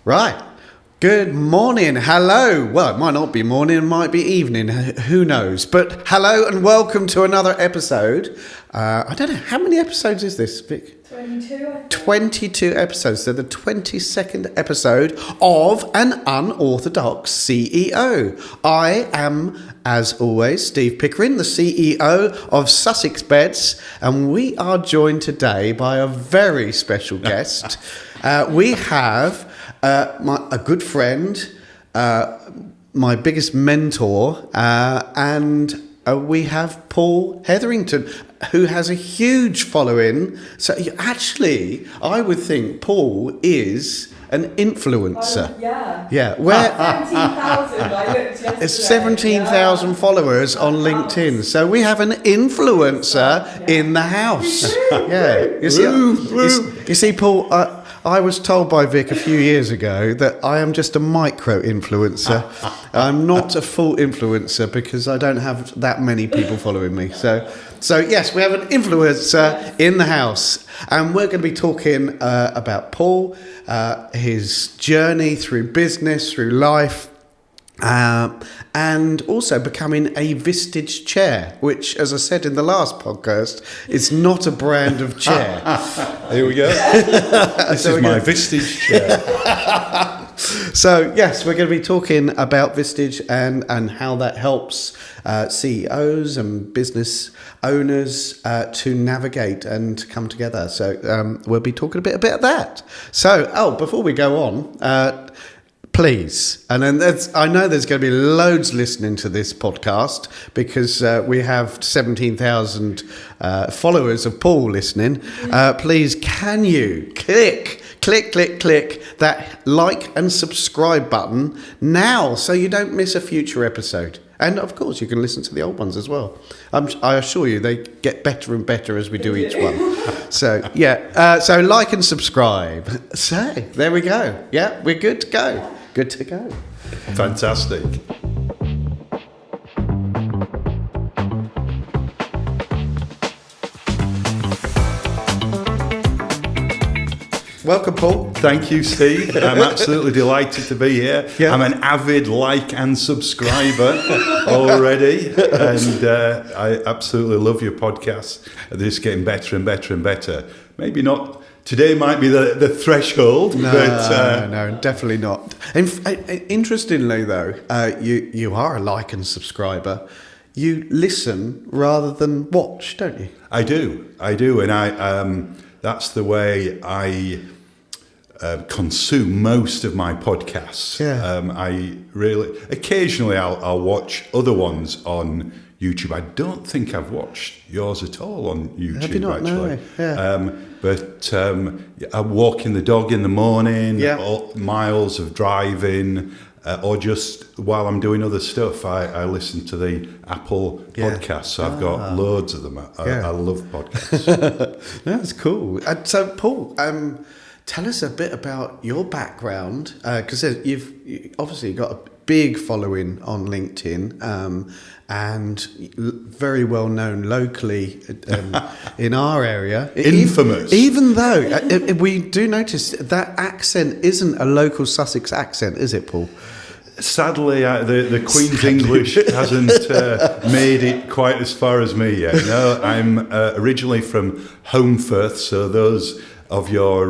Right. Good morning. Hello. Well, it might not be morning, it might be evening. Who knows? But hello and welcome to another episode. I don't know, how many episodes is this, Vic? 22, I think. 22 episodes. So the 22nd episode of An Unorthodox CEO. I am, as always, Steve Pickering, the CEO of Sussex Beds. And we are joined today by a very special guest. We have a good friend, my biggest mentor, and we have Paul Hetherington, who has a huge following. So actually, I would think Paul is an influencer. Yeah. Yeah. Where 17,000, I looked yesterday. it's 17,000 followers on LinkedIn. So we have an influencer in the house. Yeah. You see, Paul, I was told by Vic a few years ago that I am just a micro influencer. I'm not a full influencer because I don't have that many people following me. So yes, we have an influencer in the house, and we're going to be talking about Paul, his journey through business, through life, and also becoming a Vistage chair, which, as I said in the last podcast, is not a brand of chair. Here we go. This is my Vistage chair. So, yes, we're going to be talking about Vistage and how that helps CEOs and business owners to navigate and come together. So we'll be talking a bit about that. So, before we go on, please, and then I know there's going to be loads listening to this podcast because we have 17,000 followers of Paul listening. Please, can you click that like and subscribe button now so you don't miss a future episode. And of course, you can listen to the old ones as well. I assure you, they get better and better as we do each one. So, yeah. So, like and subscribe. So, there we go. Yeah, we're good to go. Good to go. Fantastic. Welcome, Paul. Thank you, Steve. I'm absolutely delighted to be here. Yeah. I'm an avid like and subscriber already, and I absolutely love your podcast. They're just getting better and better and better. Maybe not. Today might be the threshold, but... No, definitely not. Interestingly, though, you are a like and subscriber. You listen rather than watch, don't you? I do, and I that's the way I consume most of my podcasts. Yeah. I really occasionally I'll watch other ones on YouTube. I don't think I've watched yours at all on YouTube. Have you not? Actually. No. Yeah. But I'm walking the dog in the morning, Yeah. miles of driving, or just while I'm doing other stuff, I listen to the Apple podcasts. So I've got loads of them. I love podcasts. That's cool. So, Paul, tell us a bit about your background, because you've obviously got a big following on LinkedIn, and very well known locally in our area. Infamous. Even though we do notice that accent isn't a local Sussex accent, is it, Paul? Sadly, the Queen's English hasn't made it quite as far as me yet. No, I'm originally from Homefirth, so those of your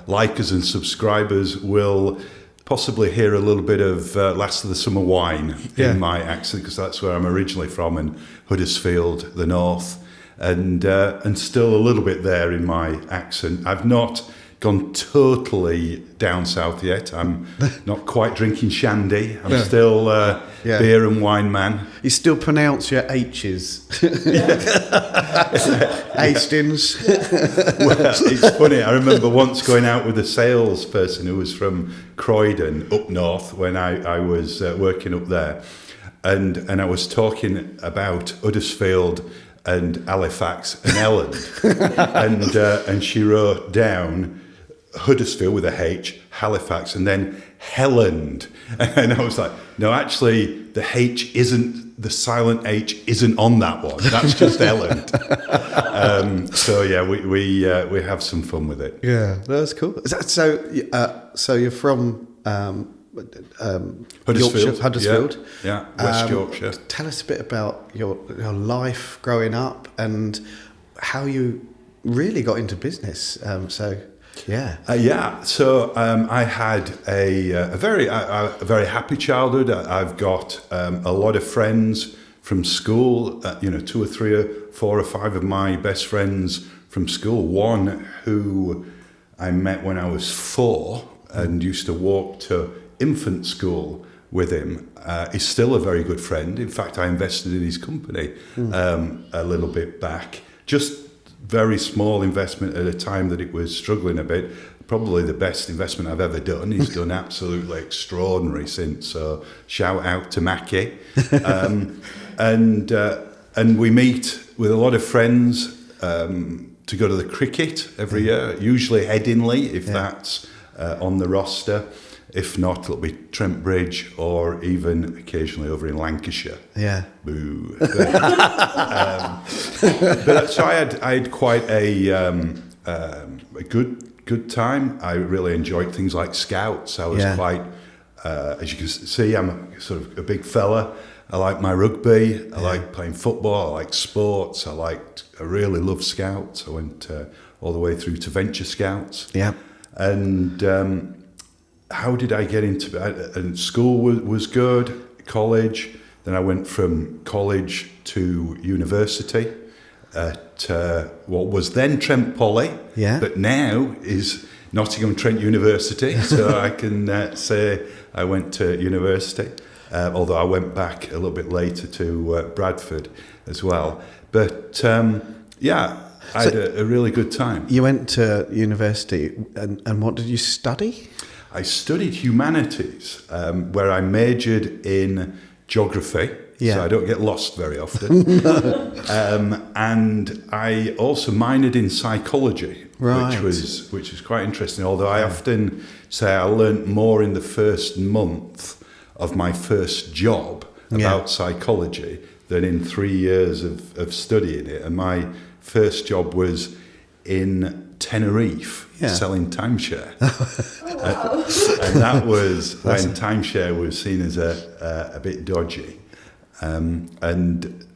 likers and subscribers will possibly hear a little bit of Last of the Summer Wine in my accent, because that's where I'm originally from, in Huddersfield, the north, and still a little bit there in my accent. I've not gone totally down south yet. I'm not quite drinking shandy. I'm still beer and wine man. You still pronounce your H's. Hastings. Well, it's funny. I remember once going out with a salesperson who was from Croydon up north when I was working up there, and I was talking about Huddersfield and Halifax and Elland, and she wrote down Huddersfield with a H, Halifax, and then Helland. And I was like, no, actually, the H isn't, the silent H isn't on that one. That's just Elland. So yeah, we have some fun with it. Yeah, that's cool. So you're from Huddersfield. Yeah, West Yorkshire. Tell us a bit about your life growing up and how you really got into business. So I had a very happy childhood. I've got a lot of friends from school. 2 or 3 or 4 or 5 of my best friends from school. One who I met when I was 4 and used to walk to infant school with him, is still a very good friend. In fact, I invested in his company a little bit back. Just very small investment at a time that it was struggling a bit. Probably the best investment I've ever done. He's done absolutely extraordinary since. So shout out to Mackie. And we meet with a lot of friends to go to the cricket every year. Usually Headingley, if that's on the roster. If not, it'll be Trent Bridge or even occasionally over in Lancashire. Yeah. Boo. But so I had quite a good time. I really enjoyed things like Scouts. I was quite, as you can see, I'm a sort of a big fella. I like my rugby. I like playing football. I like sports. I really love Scouts. I went all the way through to Venture Scouts. Yeah. And how did I get into it? And school was good, college. Then I went from college to university at what was then Trent Poly, but now is Nottingham Trent University. So I can say I went to university, although I went back a little bit later to Bradford as well. But I had a really good time. You went to university, and what did you study? I studied humanities, where I majored in geography, so I don't get lost very often. And I also minored in psychology, which was quite interesting. Although I often say I learnt more in the first month of my first job about psychology than in 3 years of studying it. And my first job was in Tenerife, selling timeshare. And that was when timeshare was seen as a bit dodgy. And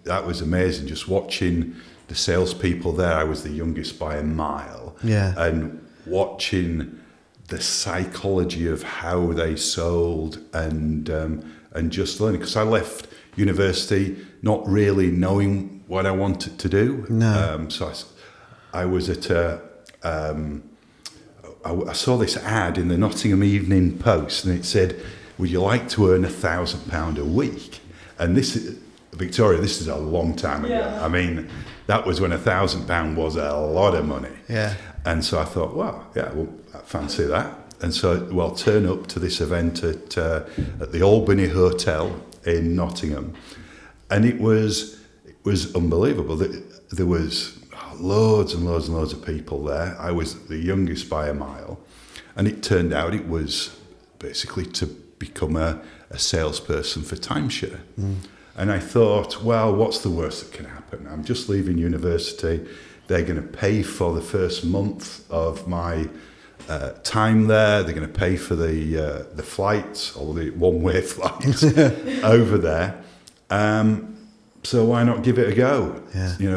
that was amazing, just watching the salespeople there. I was the youngest by a mile. And watching the psychology of how they sold and just learning. Because I left university not really knowing what I wanted to do. So I was at I saw this ad in the Nottingham Evening Post, and it said, "Would you like to earn £1,000 a week?" And this is Victoria. This is a long time ago. I mean, that was when £1,000 was a lot of money. And so I thought, I fancy that. And so, turn up to this event at the Albany Hotel in Nottingham, and it was unbelievable. There was loads and loads and loads of people there. I was the youngest by a mile, and it turned out it was basically to become a salesperson for timeshare. And I thought, what's the worst that can happen? I'm just leaving university. They're going to pay for the first month of my time there. They're going to pay for the flights, or the one-way flights over there. So why not give it a go?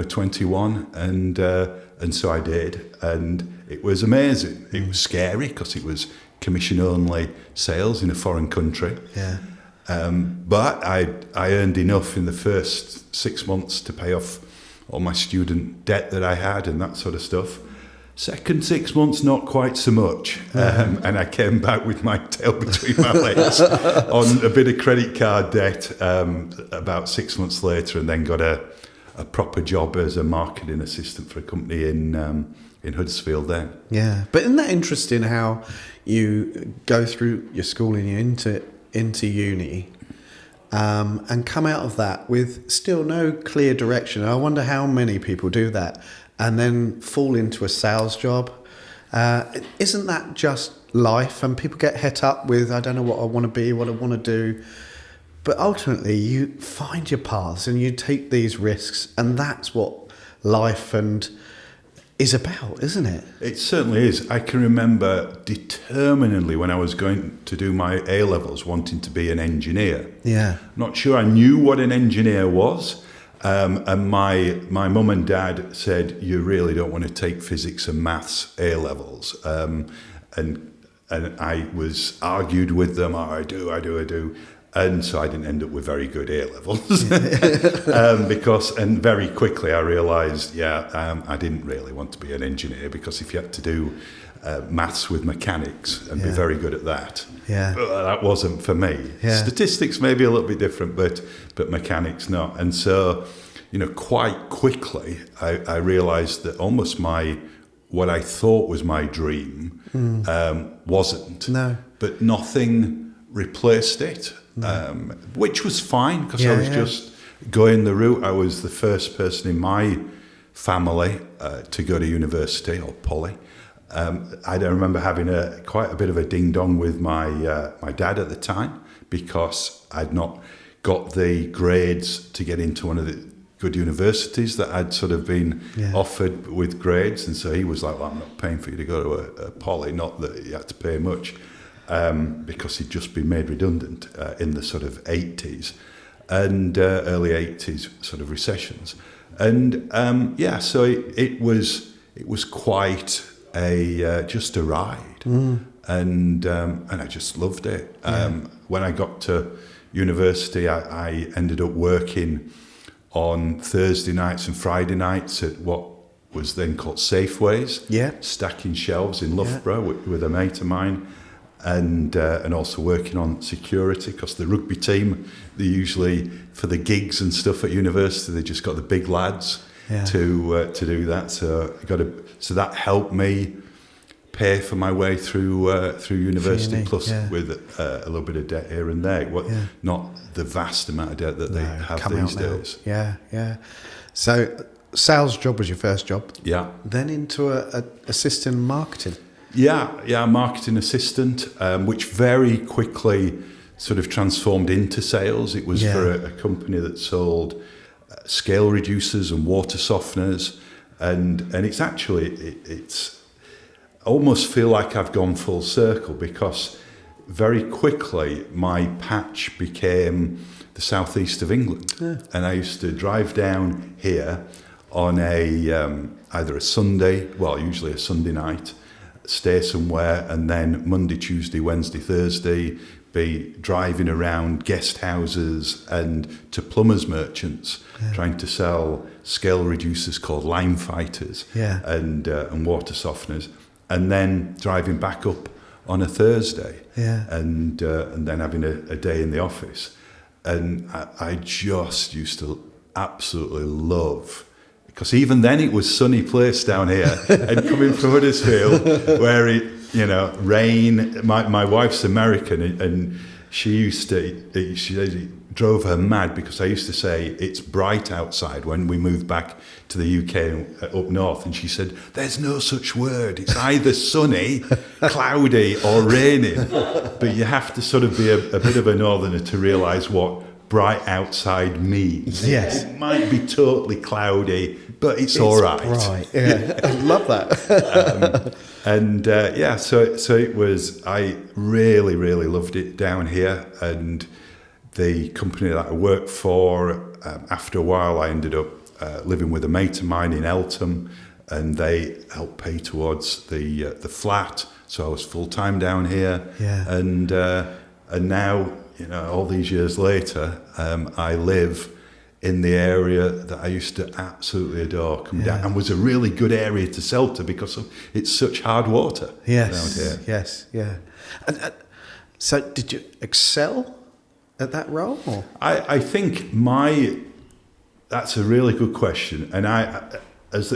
21, and so I did, and it was amazing. It was scary because it was commission-only sales in a foreign country. But I earned enough in the first 6 months to pay off all my student debt that I had and that sort of stuff. Second 6 months, not quite so much. And I came back with my tail between my legs on a bit of credit card debt about 6 months later, and then got a proper job as a marketing assistant for a company in Huddersfield then. But isn't that interesting how you go through your schooling, you're into uni, and come out of that with still no clear direction? I wonder how many people do that and then fall into a sales job. Isn't that just life? And people get het up with, I don't know what I want to be, what I want to do. But ultimately, you find your paths and you take these risks. And that's what life and is about, isn't it? It certainly is. I can remember determinedly when I was going to do my A-levels wanting to be an engineer. Yeah. Not sure I knew what an engineer was. And my mum and dad said, you really don't want to take physics and maths A-levels. And I was argued with them, I do. And so I didn't end up with very good A-levels. And very quickly I realised, I didn't really want to be an engineer, because if you had to do maths with mechanics and be very good at that, that wasn't for me. Yeah. Statistics maybe a little bit different, but mechanics not. And so, quite quickly I realised that almost what I thought was my dream wasn't. No. But nothing replaced it, which was fine, because I was just going the route. I was the first person in my family to go to university, or poly. I remember having quite a bit of a ding-dong with my dad at the time, because I'd not got the grades to get into one of the good universities that I'd sort of been offered with grades. And so he was like, well, I'm not paying for you to go to a poly, not that you had to pay much, because he'd just been made redundant in the sort of 80s and early 80s sort of recessions. And so it was quite just a ride, and I just loved it. When I got to university, I ended up working on Thursday nights and Friday nights at what was then called Safeways, stacking shelves in Loughborough with a mate of mine, and also working on security, because the rugby team, they usually, for the gigs and stuff at university, they just got the big lads to do that. So that helped me pay for my way through university, plus with a little bit of debt here and there. Not the vast amount of debt that they have these days. Yeah. So sales job was your first job. Yeah. Then into a assistant in marketing. Yeah, marketing assistant, which very quickly sort of transformed into sales. It was for a company that sold scale reducers and water softeners, and it's actually it's almost feel like I've gone full circle, because very quickly my patch became the southeast of England, and I used to drive down here on either a Sunday, usually a Sunday night, stay somewhere, and then Monday, Tuesday, Wednesday, Thursday be driving around guest houses and to plumbers merchants, trying to sell scale reducers called lime fighters and water softeners, and then driving back up on a Thursday and then having a day in the office. And I just used to absolutely love, because even then it was sunny place down here, and coming from Huddersfield where it, rain. My wife's American, and she drove her mad, because I used to say it's bright outside when we moved back to the UK up north, and she said there's no such word, it's either sunny, cloudy or raining. But you have to sort of be a bit of a northerner to realise what bright outside means. Yes. It might be totally cloudy, but it's all right. Bright. Yeah. I love that. So it was, I really, really loved it down here. And the company that I worked for, after a while, I ended up living with a mate of mine in Eltham, and they helped pay towards the flat. So I was full-time down here. And now, all these years later, I live in the area that I used to absolutely adore, down, and was a really good area to sell to, because it's such hard water around here. Yes. And, so did you excel at that role? Or? I think that's a really good question. And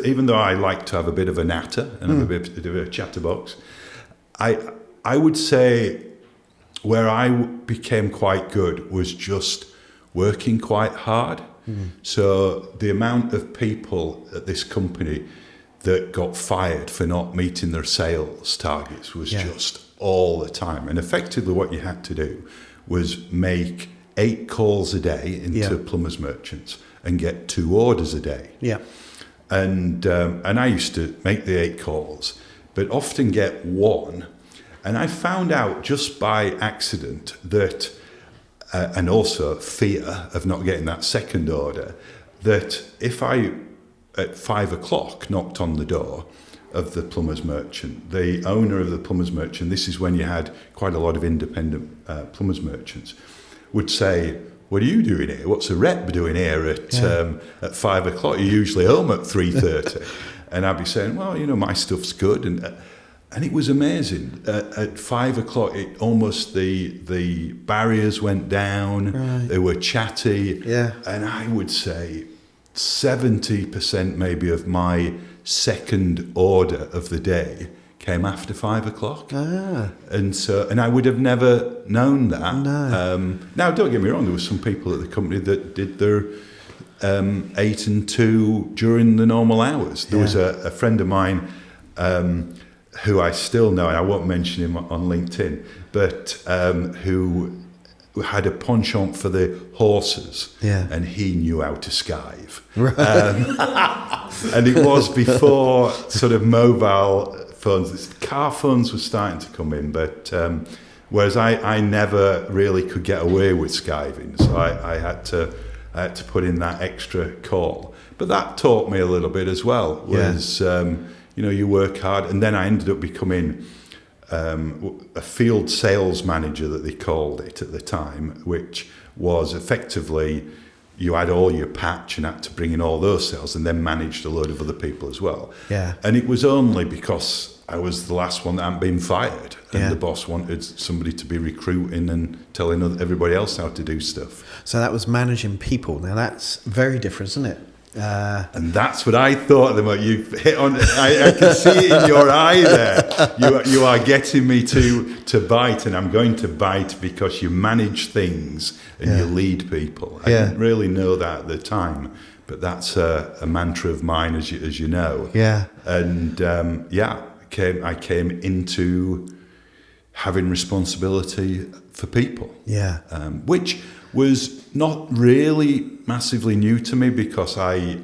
even though I like to have a bit of a natter and have a bit of a chatterbox, I would say where I became quite good was just working quite hard. So the amount of people at this company that got fired for not meeting their sales targets was just all the time. And effectively what you had to do was make 8 calls a day into plumbers merchants and get 2 orders a day. And I used to make the 8 calls, but often get 1. And I found out just by accident that, and also fear of not getting that second order, that if I, at 5 o'clock, knocked on the door of the plumber's merchant, the owner of the plumber's merchant, this is when you had quite a lot of independent plumber's merchants, would say, "What are you doing here? What's a rep doing here at 5 o'clock? You're usually home at 3:30." And I'd be saying, "Well, my stuff's good." And it was amazing. At 5 o'clock, almost the barriers went down. Right. They were chatty. Yeah. And I would say 70% maybe of my second order of the day came after 5 o'clock. And I would have never known that. No. Now, don't get me wrong, there were some people at the company that did their 8 and 2 during the normal hours. There was a friend of mine who I still know, and I won't mention him on LinkedIn, but who had a penchant for the horses, and he knew how to skive. Right. And it was before sort of mobile phones. Car phones were starting to come in, but whereas I never really could get away with skiving, so I had to put in that extra call. But that taught me a little bit as well. Was you work hard, and then I ended up becoming a field sales manager, that they called it at the time, which was effectively you had all your patch and had to bring in all those sales, and then managed a load of other people as well. Yeah. And it was only because I was the last one that hadn't been fired, and the boss wanted somebody to be recruiting and telling everybody else how to do stuff. So that was managing people. Now that's very different, isn't it? And that's what I thought. You hit on. I can see it in your eye there. You are getting me to bite, and I'm going to bite because you manage things and you lead people. I didn't really know that at the time, but that's a mantra of mine, as you know. Yeah. And I came into having responsibility for people. Yeah. Which was not really massively new to me, because I,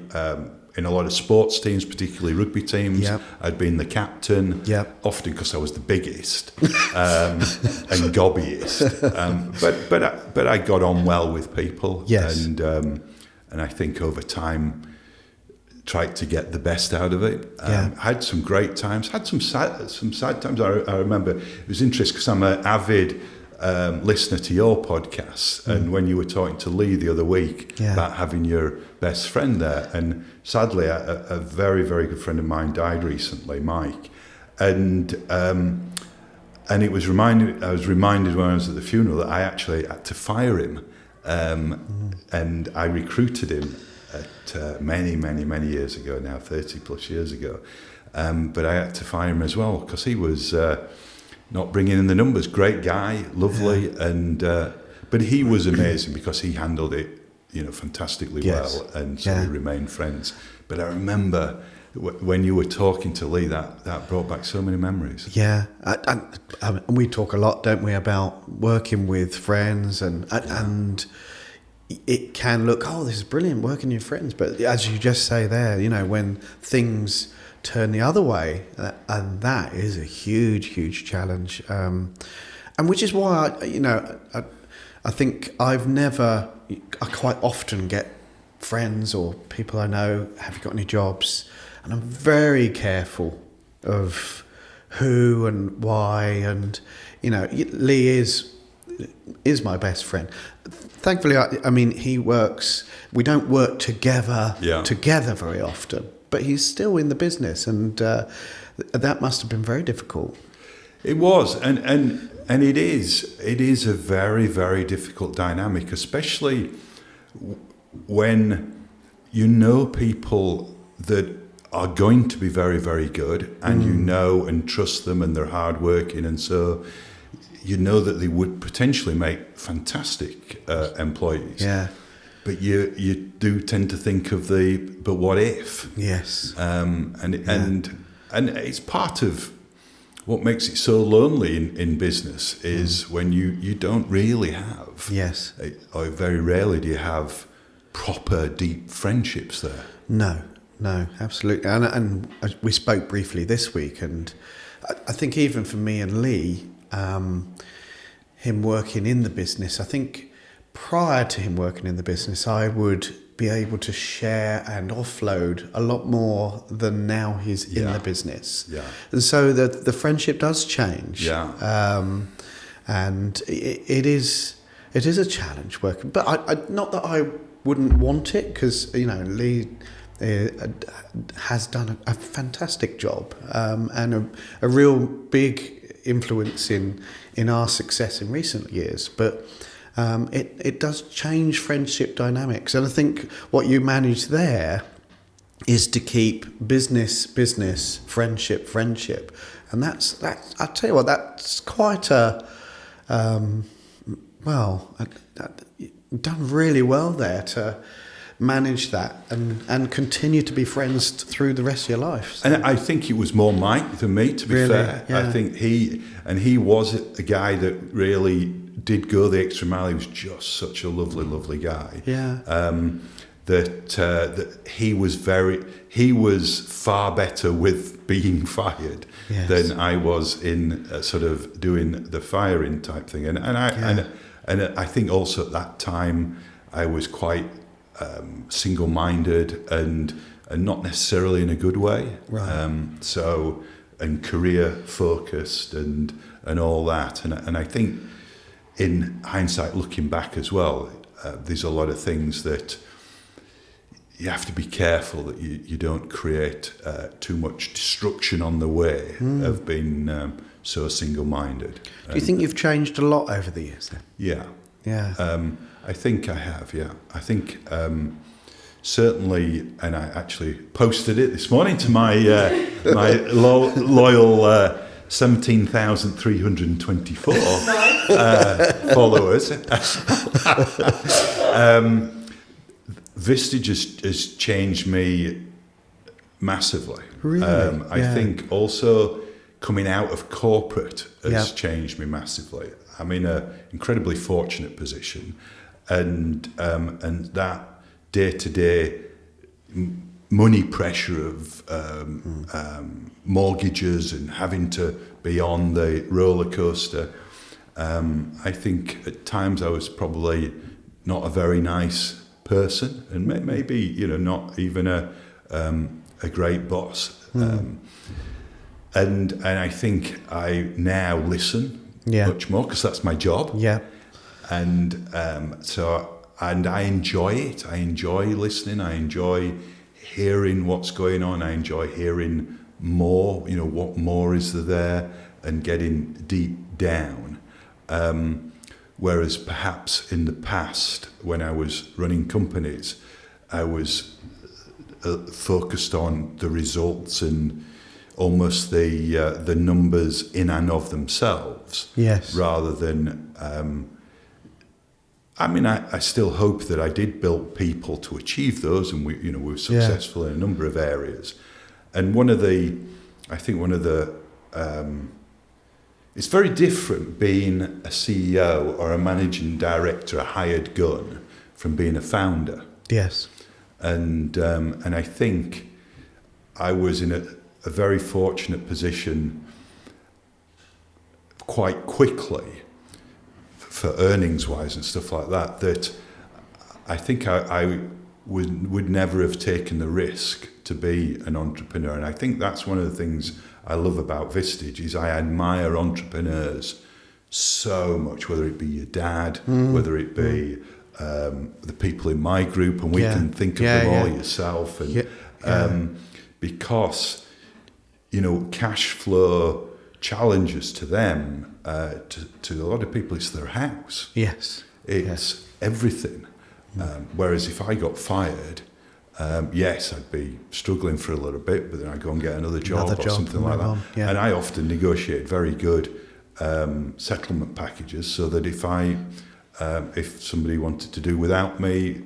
in a lot of sports teams, particularly rugby teams, I'd been the captain, often because I was the biggest and gobbiest. But I got on well with people, and I think over time tried to get the best out of it. Had some great times, had some sad times. I remember it was interesting because I'm an avid listener to your podcasts, and when you were talking to Lee the other week about having your best friend there, and sadly a very, very good friend of mine died recently, Mike, and I was reminded when I was at the funeral that I actually had to fire him, and I recruited him at many, many, many years ago now, 30 plus years ago, but I had to fire him as well because he was not bringing in the numbers. Great guy, lovely, and but he was amazing because he handled it, fantastically well, and so we remained friends. But I remember when you were talking to Lee, that brought back so many memories. Yeah, and we talk a lot, don't we, about working with friends, and it can look, this is brilliant working with your friends, but as you just say there, when things turn the other way, and that is a huge challenge, and which is why I think I quite often get friends or people I know, have you got any jobs, and I'm very careful of who and why, and Lee is my best friend. Thankfully, we don't work together very often, but he's still in the business, and that must have been very difficult. It was, and it is a very, very difficult dynamic, especially when people that are going to be very, very good, and and trust them, and they're hardworking, and so that they would potentially make fantastic employees. Yeah. But you do tend to think of but what if? Yes. And it's part of what makes it so lonely in business is when you don't really have, or very rarely do you have proper deep friendships there. No, No, absolutely. And we spoke briefly this week, and I think even for me and Lee, him working in the business, I think prior to him working in the business, I would be able to share and offload a lot more than now he's in the business. Yeah. And so the friendship does change. Yeah. And it is a challenge working, but I not that I wouldn't want it, because Lee has done a fantastic job, and a real big influence in our success in recent years. But it does change friendship dynamics, and I think what you manage there is to keep business, friendship, and that's I tell you what, that's quite a done really well there to manage that and continue to be friends through the rest of your life. So. And I think it was more Mike than me, to be fair. Yeah. I think he was a guy that really did go the extra mile. He was just such a lovely guy. Yeah. That he was far better with being fired than I was in sort of doing the firing type thing. And I think also at that time I was quite single-minded and not necessarily in a good way. Right. And career focused and all that. And I think in hindsight, looking back as well, there's a lot of things that you have to be careful that you don't create too much destruction on the way of being so single-minded. Do you think you've changed a lot over the years then? Yeah. Yeah. I think I have, yeah. I think certainly, and I actually posted it this morning to my my loyal 17,324 followers. Vistage has changed me massively. Really? I think also coming out of corporate has changed me massively. I'm in an incredibly fortunate position, and that day-to-day money pressure of mortgages and having to be on the roller coaster. I think at times I was probably not a very nice person, and maybe not even a great boss. And I think I now listen much more, because that's my job. Yeah. And I enjoy it. I enjoy listening. I enjoy hearing what's going on. I enjoy hearing more. What more is there, and getting deep down. Whereas perhaps in the past, when I was running companies, I was focused on the results and almost the numbers in and of themselves. Yes. Rather than, I still hope that I did build people to achieve those, and we were successful in a number of areas. And it's very different being a CEO or a managing director, a hired gun, from being a founder. Yes. And I think I was in a very fortunate position quite quickly for earnings-wise and stuff like that I think I would never have taken the risk to be an entrepreneur. And I think that's one of the things I love about Vistage, is I admire entrepreneurs so much, whether it be your dad, whether it be the people in my group, and we can think of them all yourself. And because, cash flow challenges to them, to a lot of people, it's their house. Yes. It's everything. Whereas if I got fired, yes, I'd be struggling for a little bit, but then I'd go and get another job or something like that. And I often negotiate very good settlement packages, so that if somebody wanted to do without me,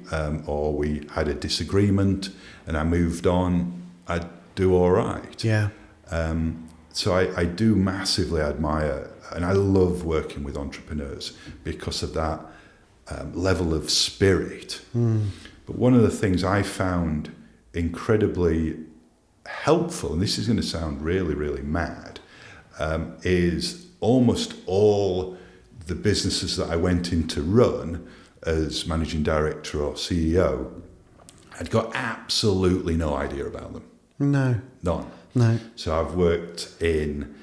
or we had a disagreement and I moved on, I'd do all right. Yeah. So I do massively admire, and I love working with entrepreneurs because of that level of spirit. But one of the things I found incredibly helpful, and this is going to sound really, really mad, is almost all the businesses that I went in to run as managing director or CEO, I'd got absolutely no idea about them. No. None. No. So I've worked in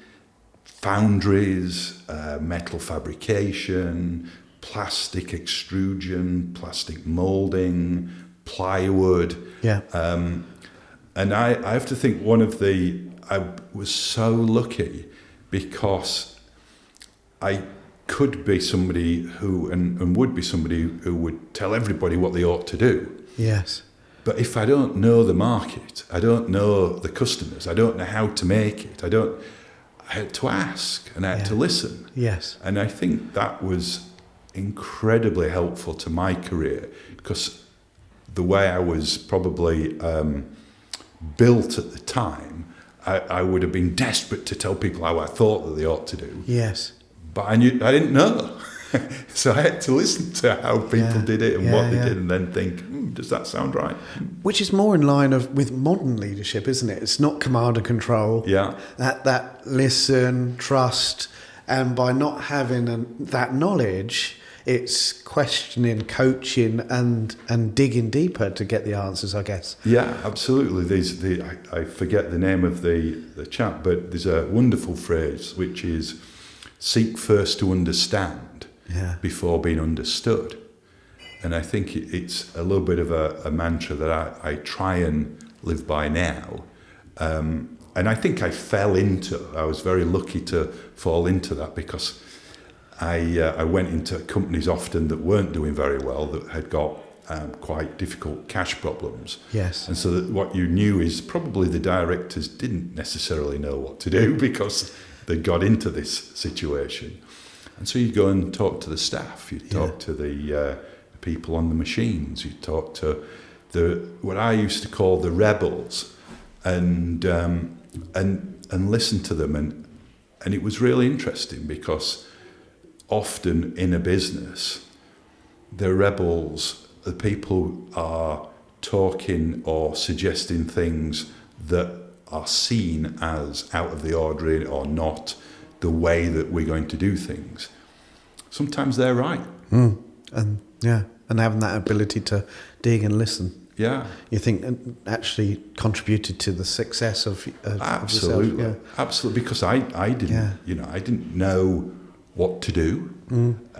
foundries, metal fabrication, plastic extrusion, plastic moulding, plywood. Yeah. And I have to think I was so lucky because I could be somebody who, and would be somebody who would tell everybody what they ought to do. Yes. But if I don't know the market, I don't know the customers, I don't know how to make it, I had to ask and I had to listen. Yes. And I think that was incredibly helpful to my career because the way I was probably built at the time, I would have been desperate to tell people how I thought that they ought to do. Yes. But I didn't know. So I had to listen to how people did it and what they did and then think, does that sound right? Which is more in line with modern leadership, isn't it? It's not command and control. Yeah. That listen, trust, and by not having that knowledge, it's questioning, coaching, and digging deeper to get the answers, I guess. Yeah, absolutely. I forget the name of the chap, but there's a wonderful phrase which is seek first to understand before being understood. And I think it's a little bit of a mantra that I try and live by now. And I think I was very lucky to fall into that because I went into companies often that weren't doing very well, that had got quite difficult cash problems. Yes. And so that what you knew is probably the directors didn't necessarily know what to do because they got into this situation. And so you go and talk to the staff, you talk to the people on the machines, you talk to what I used to call the rebels, and listen to them, and it was really interesting because often in a business, the rebels, the people are talking or suggesting things that are seen as out of the ordinary or not the way that we're going to do things. Sometimes they're right. And having that ability to dig and listen. Yeah. You think actually contributed to the success of absolutely. yourself? Yeah. Absolutely, because I didn't, I didn't know what to do,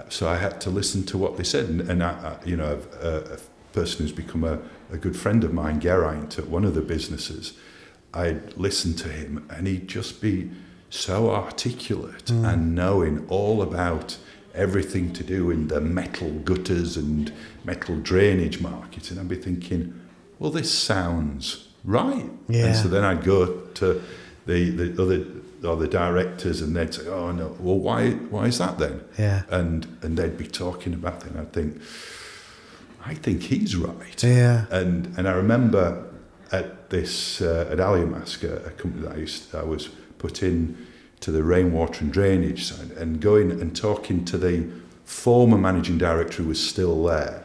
so I had to listen to what they said. And a person who's become a good friend of mine, Geraint, at one of the businesses, I'd listen to him, and he'd just be so articulate and knowing all about everything to do in the metal gutters and metal drainage market, and I'd be thinking, well, this sounds right. Yeah. And so then I'd go to the other directors, and they'd say, oh no, well, why is that then? Yeah. And they'd be talking about it, and I think he's right. Yeah. And I remember at this at Aliamask, a company that I was put in to the rainwater and drainage side, and going and talking to the former managing director who was still there.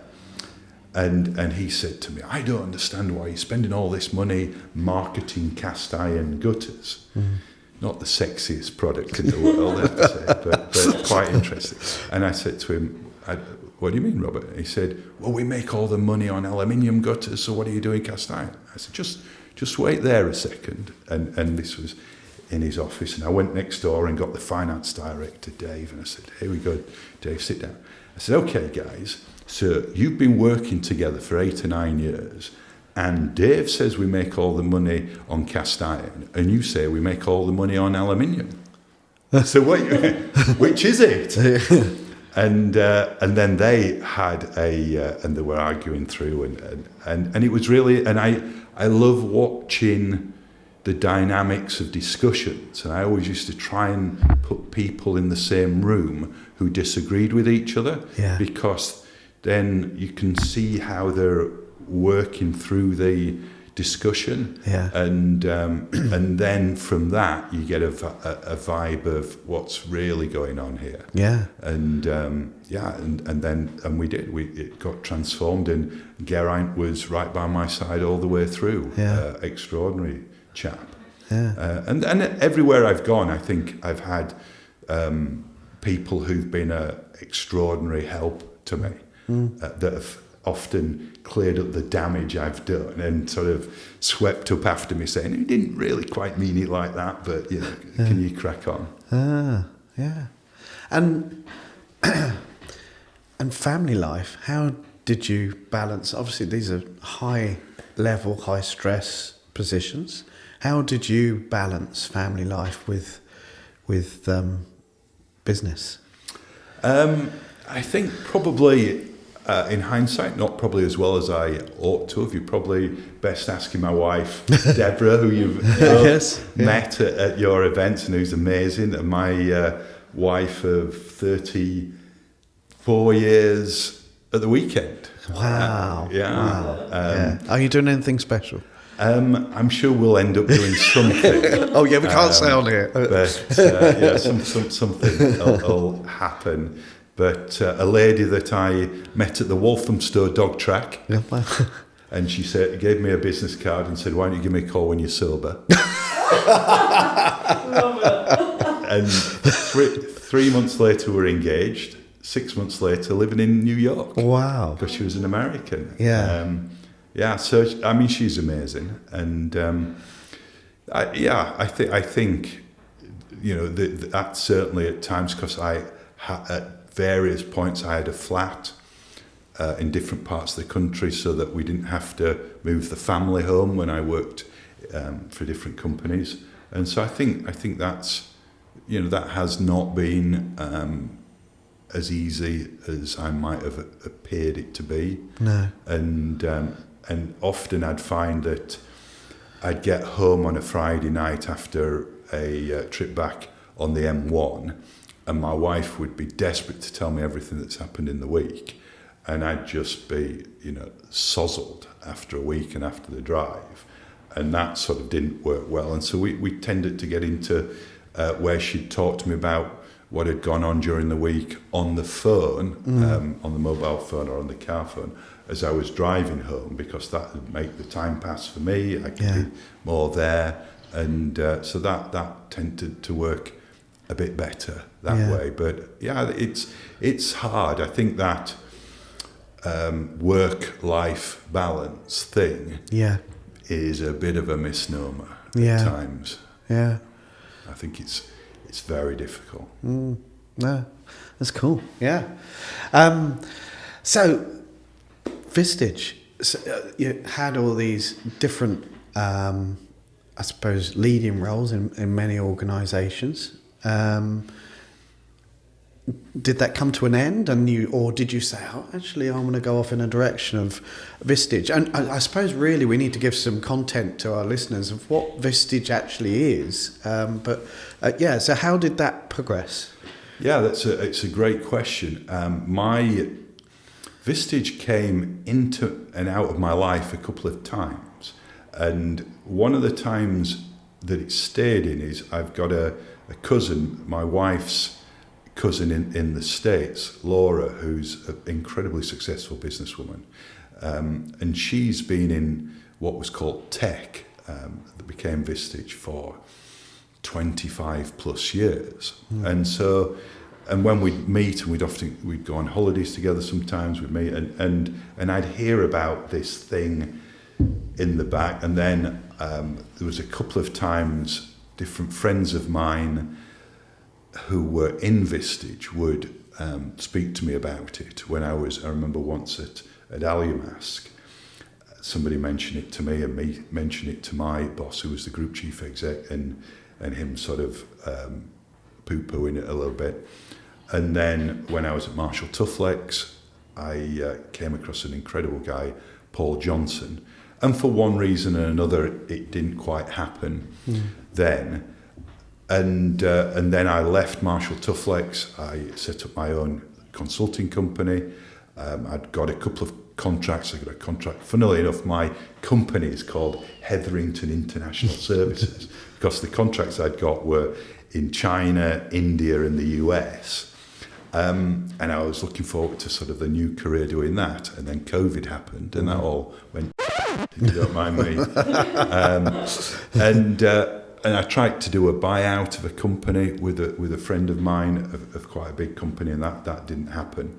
And he said to me, I don't understand why you're spending all this money marketing cast iron gutters. Not the sexiest product in the world, I have to say, but quite interesting. And I said to him, what do you mean, Robert? He said, well, we make all the money on aluminium gutters, so what are you doing cast iron? I said, just wait there a second. And this was in his office, and I went next door and got the finance director, Dave, and I said, here we go, Dave, sit down. I said, okay, guys, so you've been working together for 8 or 9 years, and Dave says we make all the money on cast iron, and you say we make all the money on aluminium. So which is it? And then they had and they were arguing through, and it was really, and I love watching the dynamics of discussions, and I always used to try and put people in the same room who disagreed with each other, because then you can see how they're working through the discussion, Yeah. and then from that you get a vibe of what's really going on here. Yeah. And it got transformed, and Geraint was right by my side all the way through. Yeah. Extraordinary chap. Yeah. And everywhere I've gone, I think I've had people who've been extraordinary help to me, that have often cleared up the damage I've done and sort of swept up after me, saying, "You didn't really quite mean it like that, but can you crack on?" Yeah. And and family life, how did you balance? Obviously, these are high level, high stress positions. How did you balance family life with business? I think probably, in hindsight, not probably as well as I ought to have. You're probably best asking my wife, Deborah, who you've met at your events and who's amazing. And my wife of 34 years at the weekend. Wow. Yeah. Are you doing anything special? I'm sure we'll end up doing something. Oh yeah, we can't say on here. But something will happen. But a lady that I met at the Walthamstow dog track, and she gave me a business card and said, "Why don't you give me a call when you're sober?" Love it. And 3 months later, we're engaged. 6 months later, living in New York. Wow. Because she was an American. Yeah. So I mean, she's amazing, and I think that certainly at times, because at various points I had a flat in different parts of the country, so that we didn't have to move the family home when I worked for different companies, and so I think that's that has not been as easy as I might have appeared it to be. No. And often I'd find that I'd get home on a Friday night after a trip back on the M1, and my wife would be desperate to tell me everything that's happened in the week, and I'd just be, sozzled after a week and after the drive, and that sort of didn't work well. And so we tended to get into where she'd talk to me about what had gone on during the week on the phone, on the mobile phone or on the car phone, as I was driving home, because that would make the time pass for me. I could be more there, and so that tended to work a bit better that way. But it's hard. I think that work-life balance thing is a bit of a misnomer at times. Yeah, I think it's very difficult. No, that's cool. Yeah. So Vistage, you had all these different, I suppose, leading roles in many organisations. Did that come to an end, or did you say, "Oh, actually, I'm going to go off in a direction of Vistage"? And I suppose really we need to give some content to our listeners of what Vistage actually is. So how did that progress? Yeah, it's a great question. My Vistage came into and out of my life a couple of times, and one of the times that it stayed in is I've got a cousin, my wife's cousin in the States, Laura, who's an incredibly successful businesswoman, and she's been in what was called tech, that became Vistage, for 25 plus years. And when we'd meet, and we'd go on holidays together sometimes, we'd meet, and I'd hear about this thing in the back, and then there was a couple of times different friends of mine who were in Vistage would speak to me about it. When I remember once at Aliamask, somebody mentioned it to me, and me mentioned it to my boss, who was the group chief exec, and him sort of poo-pooing it a little bit. And then when I was at Marshall Tufflex, I came across an incredible guy, Paul Johnson, and for one reason and another, it didn't quite happen then. And then I left Marshall Tufflex. I set up my own consulting company. I'd got a couple of contracts. I got a contract. Funnily enough, my company is called Hetherington International Services because the contracts I'd got were in China, India, and the US. And I was looking forward to sort of the new career doing that. And then COVID happened, and that all went, if you don't mind me. And I tried to do a buyout of a company with a friend of mine of quite a big company, and that didn't happen.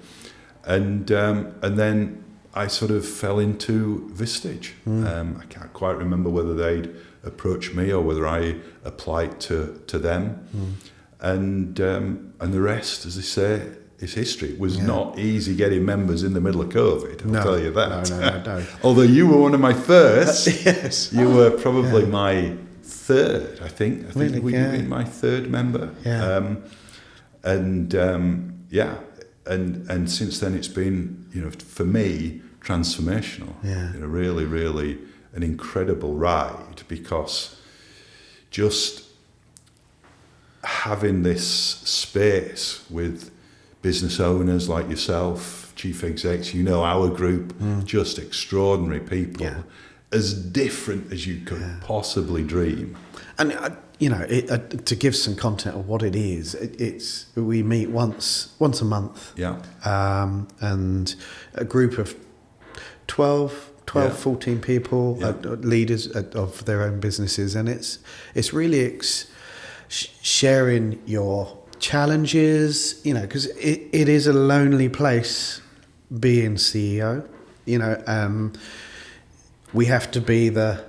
And then I sort of fell into Vistage. I can't quite remember whether they'd approached me or whether I applied to them. And the rest, as they say, is history. It was not easy getting members in the middle of COVID, I'll tell you that. No. Although you were one of my first, Yes. you were probably my third, I think. I think Really, you've been my third member. Yeah. And since then it's been, for me, transformational. Yeah. Really, really an incredible ride, because just having this space with business owners like yourself, chief execs, our group, just extraordinary people, as different as you could possibly dream. And to give some content of what it is, it's we meet once a month. Yeah. And a group of 12, 14 people, leaders of their own businesses, and it's really sharing your challenges, because it is a lonely place being CEO. We have to be the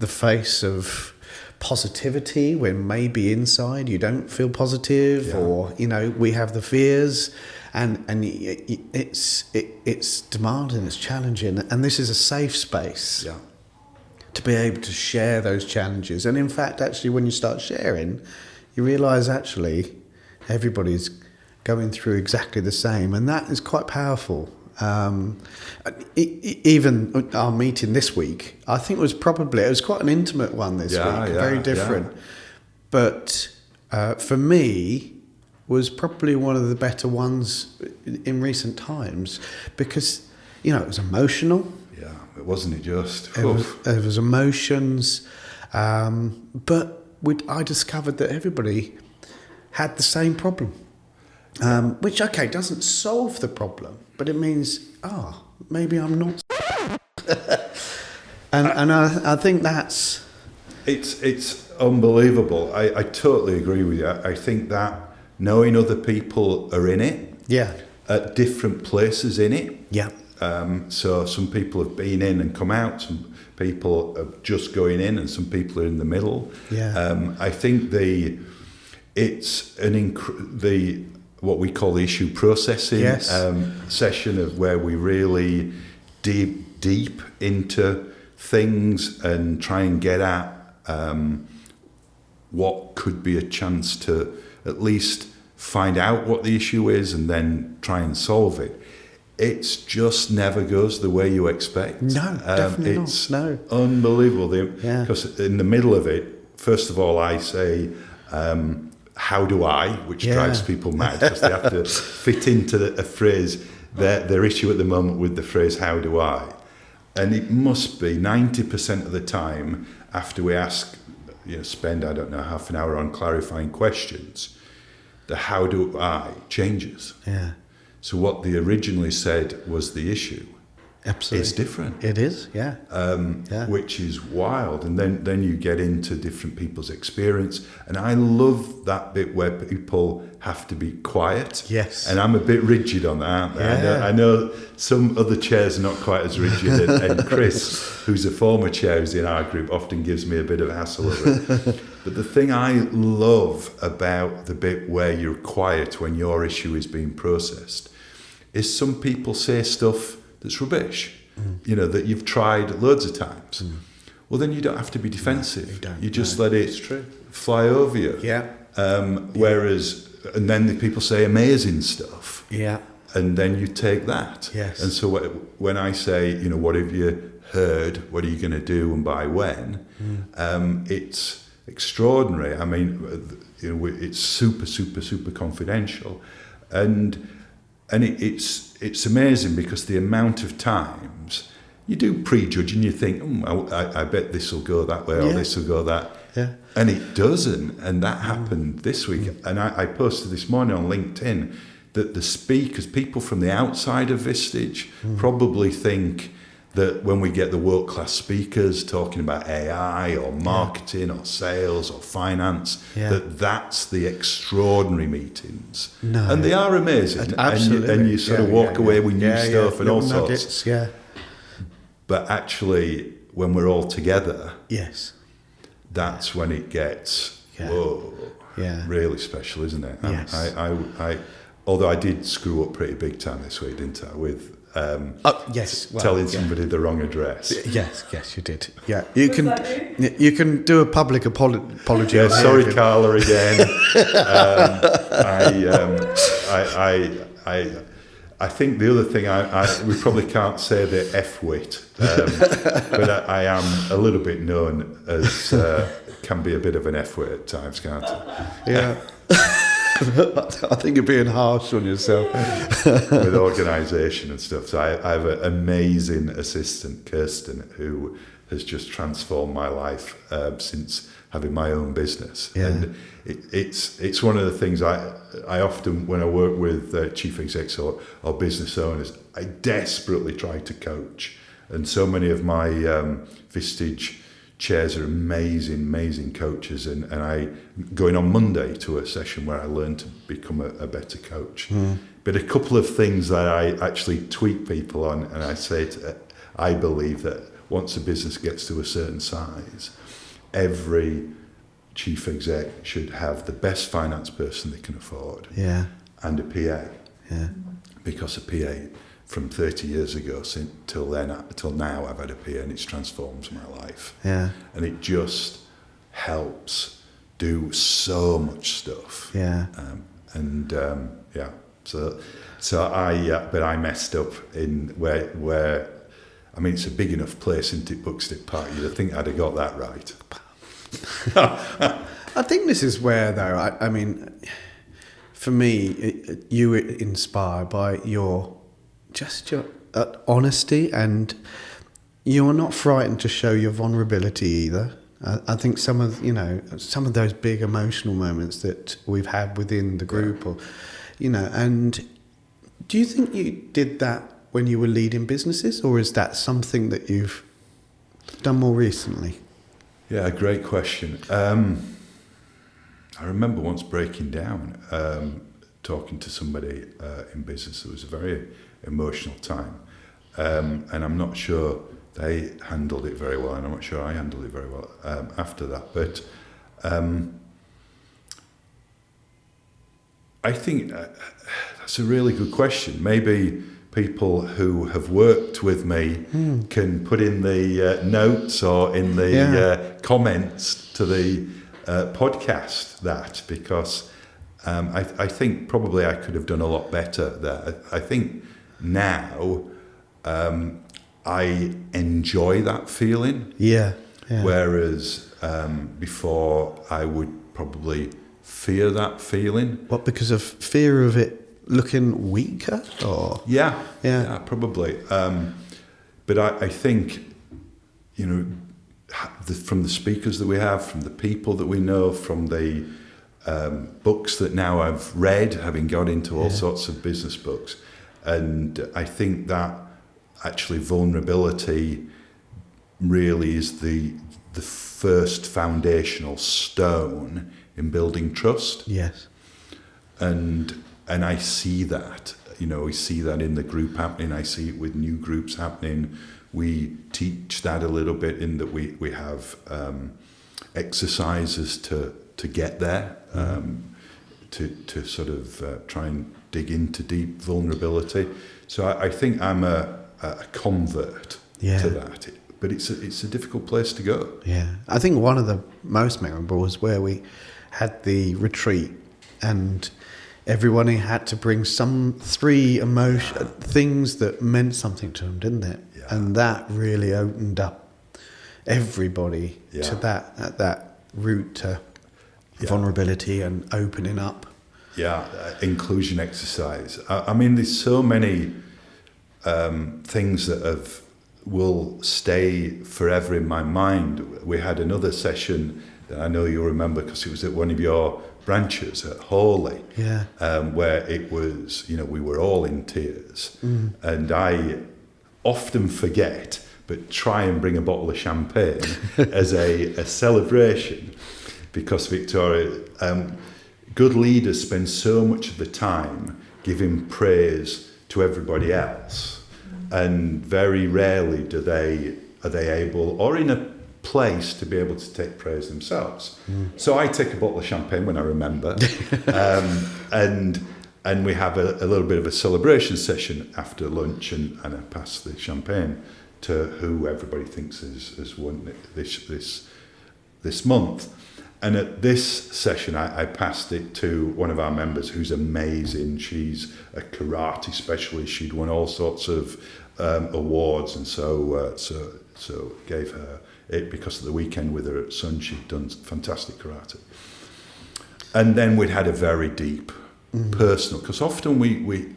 face of positivity when maybe inside you don't feel positive, or we have the fears, and it's demanding, it's challenging, and this is a safe space to be able to share those challenges. And in fact, actually, when you start sharing, you realise actually everybody's going through exactly the same, and that is quite powerful. Even our meeting this week, I think it was quite an intimate one this week, very different. But for me, was probably one of the better ones in recent times, because it was emotional. Yeah, it wasn't it just. It was emotions, but I discovered that everybody had the same problem. Which doesn't solve the problem, but it means maybe I'm not. and I think that's it's unbelievable. I totally agree with you. I think that knowing other people are in it, at different places in it. So some people have been in and come out. Some people are just going in, and some people are in the middle. I think it's what we call the issue processing session, of where we really deep into things and try and get at what could be a chance to at least find out what the issue is and then try and solve it. It's just never goes the way you expect. No, definitely it's not. No. Unbelievable. Because in the middle of it, first of all, I say, how do I, which drives people mad, because they have to fit into a phrase, their issue at the moment with the phrase, how do I? And it must be 90% of the time after we spend, I don't know, half an hour on clarifying questions, the how do I changes. So what they originally said was the issue. Absolutely. It's different. It is, which is wild. And then you get into different people's experience. And I love that bit where people have to be quiet. Yes. And I'm a bit rigid on that, aren't I? I know some other chairs are not quite as rigid. and Chris, who's a former chair who's in our group, often gives me a bit of a hassle over it. But the thing I love about the bit where you're quiet when your issue is being processed is some people say stuff that's rubbish, that you've tried loads of times. Well, then you don't have to be defensive. You just let it fly over you. Whereas, and then the people say amazing stuff. And then you take that. Yes. And so when I say, what have you heard? What are you going to do and by when? It's extraordinary. I mean, it's super, super, super confidential. And and it's amazing because the amount of times you do prejudge and you think, I bet this will go that way or this will go that. Yeah. And it doesn't. And that happened this week. And I posted this morning on LinkedIn that the speakers, people from the outside of Vistage, probably think that when we get the world-class speakers talking about AI or marketing or sales or finance, that's the extraordinary meetings. No. And they are amazing. Absolutely. And you sort of walk away with new stuff and all nuggets, sorts. Yeah. But actually, when we're all together, Yes. that's when it gets, really special, isn't it? Yes. I although I did screw up pretty big time this week, didn't I, with telling somebody the wrong address. Yes, you did. Yeah, you can do a public apology. Yeah, sorry, Carla, again. I think the other thing we probably can't say the F-wit, but I am a little bit known as can be a bit of an F-wit at times, can't I? Yeah. I think you're being harsh on yourself. With organisation and stuff. So I have an amazing assistant, Kirsten, who has just transformed my life since having my own business. Yeah. And it's one of the things I often, when I work with chief execs or business owners, I desperately try to coach. And so many of my Vistage chairs are amazing coaches, and I going on Monday to a session where I learn to become a better coach. But a couple of things that I actually tweak people on, and I say I believe that once a business gets to a certain size, every chief exec should have the best finance person they can afford, and a PA, because a PA from 30 years ago till now I've had a PA, and it's transformed my life. Yeah. And it just helps do so much stuff. Yeah. But I messed up in where I mean, it's a big enough place, isn't it, Buxted Park? You'd think I'd have got that right. I think this is where, though, I mean, for me, you were inspired by your honesty, and you're not frightened to show your vulnerability either. I think some of those big emotional moments that we've had within the group, or and do you think you did that when you were leading businesses, or is that something that you've done more recently? Yeah, great question. I remember once breaking down, talking to somebody in business. It was a very emotional time, and I'm not sure they handled it very well, and I'm not sure I handled it very well after that. But I think that's a really good question. Maybe people who have worked with me can put in the notes or in the comments to the podcast that, because I think probably I could have done a lot better there. I think now I enjoy that feeling. Yeah. Whereas before I would probably fear that feeling. What, because of fear of it looking weaker, or? Yeah, probably. But I think, from the speakers that we have, from the people that we know, from the books that now I've read, having got into all sorts of business books, and I think that actually vulnerability really is the first foundational stone in building trust. Yes. And I see that, we see that in the group happening. I see it with new groups happening. We teach that a little bit in that we have exercises to get there, to sort of try and dig into deep vulnerability. So I think I'm a convert to that. But it's a difficult place to go. Yeah, I think one of the most memorable was where we had the retreat, and everyone had to bring three things that meant something to them, didn't it? Yeah. And that really opened up everybody to that route to vulnerability and opening up. inclusion exercise. I mean, there's so many things that will stay forever in my mind. We had another session that I know you'll remember because it was at one of your branches at Hawley, where it was, we were all in tears. And I often forget, but try and bring a bottle of champagne as a celebration, because Victoria, good leaders spend so much of the time giving praise to everybody else. And very rarely are they able or in a place to be able to take praise themselves. So I take a bottle of champagne when I remember, and we have a little bit of a celebration session after lunch, and I pass the champagne to who everybody thinks has won this month. And at this session, I passed it to one of our members who's amazing. She's a karate specialist. She'd won all sorts of awards, and so gave her it because of the weekend with her son. She'd done fantastic karate. And then we'd had a very deep personal, because often we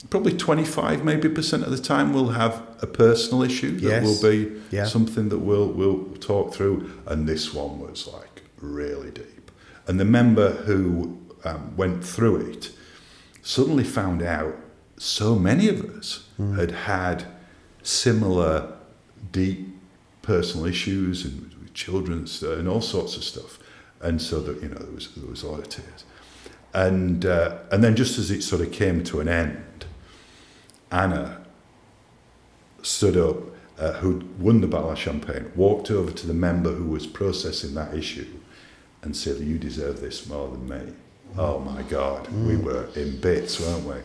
probably 25 maybe % of the time we'll have a personal issue that will be something that we'll talk through, and this one was like really deep. And the member who went through it suddenly found out so many of us had similar deep personal issues and children and all sorts of stuff, and so that there was a lot of tears. And then just as it sort of came to an end, Anna stood up, who'd won the bottle of champagne, walked over to the member who was processing that issue and said, "You deserve this more than me." Oh my God, we were in bits, weren't we?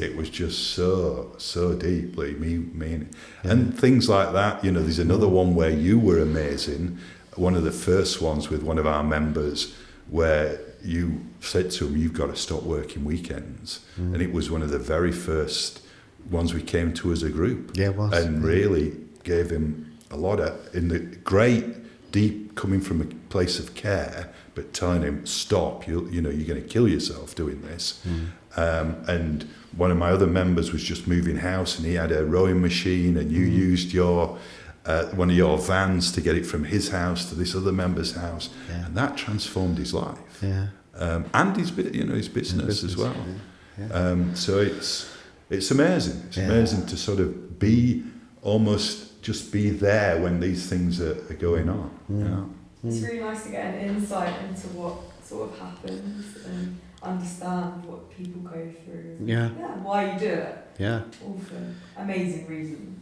It was just so deeply meaning. And things like that, there's another one where you were amazing, one of the first ones with one of our members, where you said to him, "You've got to stop working weekends." And it was one of the very first ones we came to as a group. Yeah, it was. And really gave him a lot in the great, deep, coming from a place of care, but telling him, "Stop, you're going to kill yourself doing this." And one of my other members was just moving house, and he had a rowing machine, and you used your one of your vans to get it from his house to this other member's house, and that transformed his life, and his business as well. So it's amazing. It's amazing to sort of be just be there when these things are going on. It's really nice to get an insight into what sort of happens and understand what people go through. Why you do it. All for amazing reasons.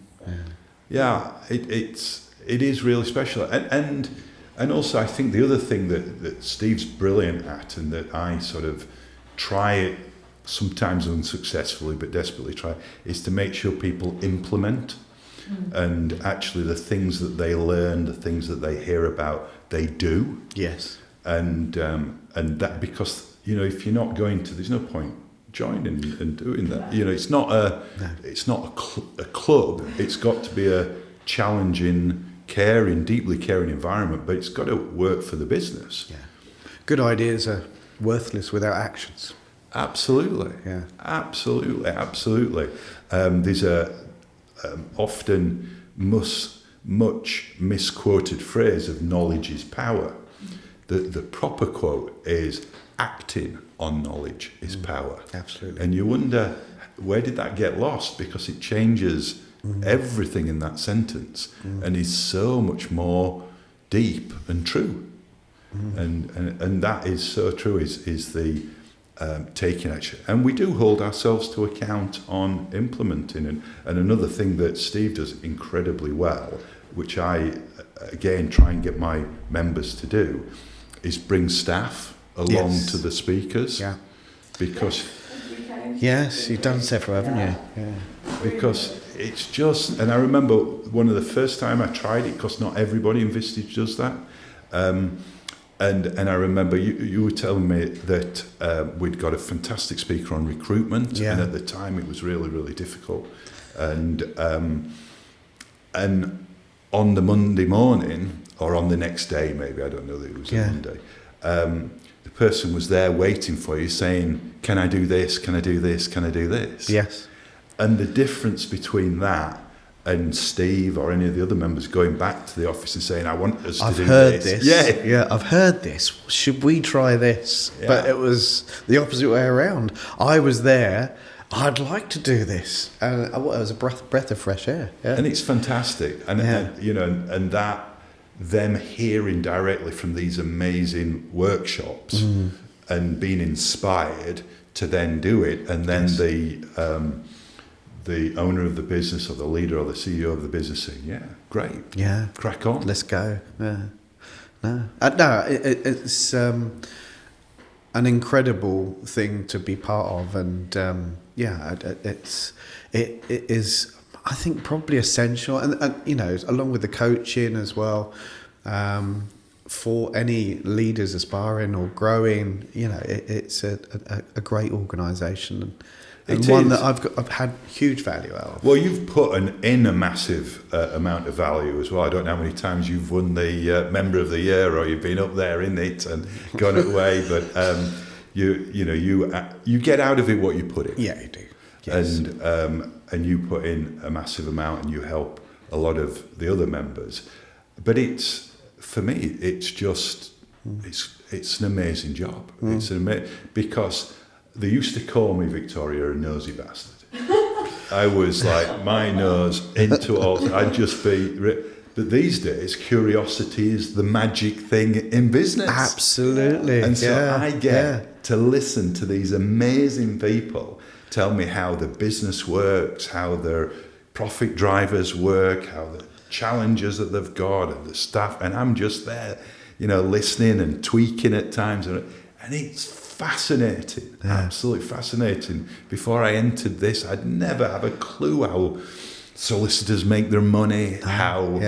It is really special, and also I think the other thing that Steve's brilliant at, and that I sort of try it sometimes unsuccessfully but desperately try, is to make sure people implement. And actually the things that they learn, the things that they hear about, they do. Yes. And that, because if you're not going to, there's no point joining and doing that. It's not a club. It's got to be a challenging, deeply caring environment, but it's got to work for the business. Good ideas are worthless without actions. Absolutely. Absolutely. There's a often much misquoted phrase of knowledge is power. The proper quote is acting on knowledge is power. Absolutely. And you wonder, where did that get lost? Because it changes everything in that sentence and is so much more deep and true. And that is so true, is the taking action. And we do hold ourselves to account on implementing. And another thing that Steve does incredibly well, which I, again, try and get my members to do, is bring staff along to the speakers. Because... Yes, you've done several, haven't you? Because it's just... And I remember one of the first time I tried it, because not everybody in Vistage does that. And I remember you were telling me that we'd got a fantastic speaker on recruitment, and at the time it was really, really difficult. And on the Monday morning, or on the next day maybe, I don't know that it was a Monday, the person was there waiting for you saying, can I do this, can I do this, can I do this? Yes. And the difference between that and Steve or any of the other members going back to the office and saying, I want us to do this. I've heard this. Yeah, I've heard this. Should we try this? Yeah. But it was the opposite way around. I was there. I'd like to do this. And it was a breath of fresh air. Yeah. And it's fantastic. And and that, them hearing directly from these amazing workshops and being inspired to then do it. And then the owner of the business or the leader or the CEO of the business saying, yeah, great. Yeah. Crack on. Let's go. Yeah. No. It's an incredible thing to be part of. And it is, I think, probably essential. And along with the coaching as well, for any leaders aspiring or growing, it's a great organisation. And one that I've had huge value out of. Well, you've put in a massive amount of value as well. I don't know how many times you've won the Member of the Year or you've been up there in it and gone away, but you get out of it what you put in. Yeah, you do. Yes. And you put in a massive amount and you help a lot of the other members. But for me, it's just it's an amazing job. It's because they used to call me, Victoria, a nosy bastard. I was like, my nose into all. I'd just be. But these days, curiosity is the magic thing in business. Absolutely. And so I get to listen to these amazing people tell me how the business works, how their profit drivers work, how the challenges that they've got and the staff. And I'm just there, listening and tweaking at times. And it's fascinating, absolutely fascinating. Before I entered this, I'd never have a clue how solicitors make their money, how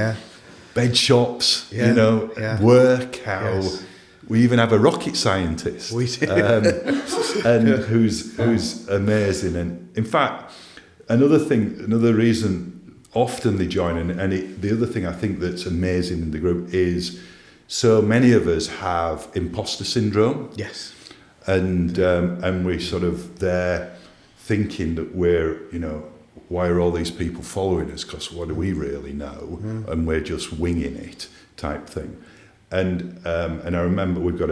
bed shops, work, how we even have a rocket scientist. We do. And who's amazing. And in fact, another reason often they join, the other thing I think that's amazing in the group is so many of us have imposter syndrome. Yes. And we're sort of there thinking that we're, why are all these people following us? Because what do we really know? And we're just winging it type thing. And I remember we've got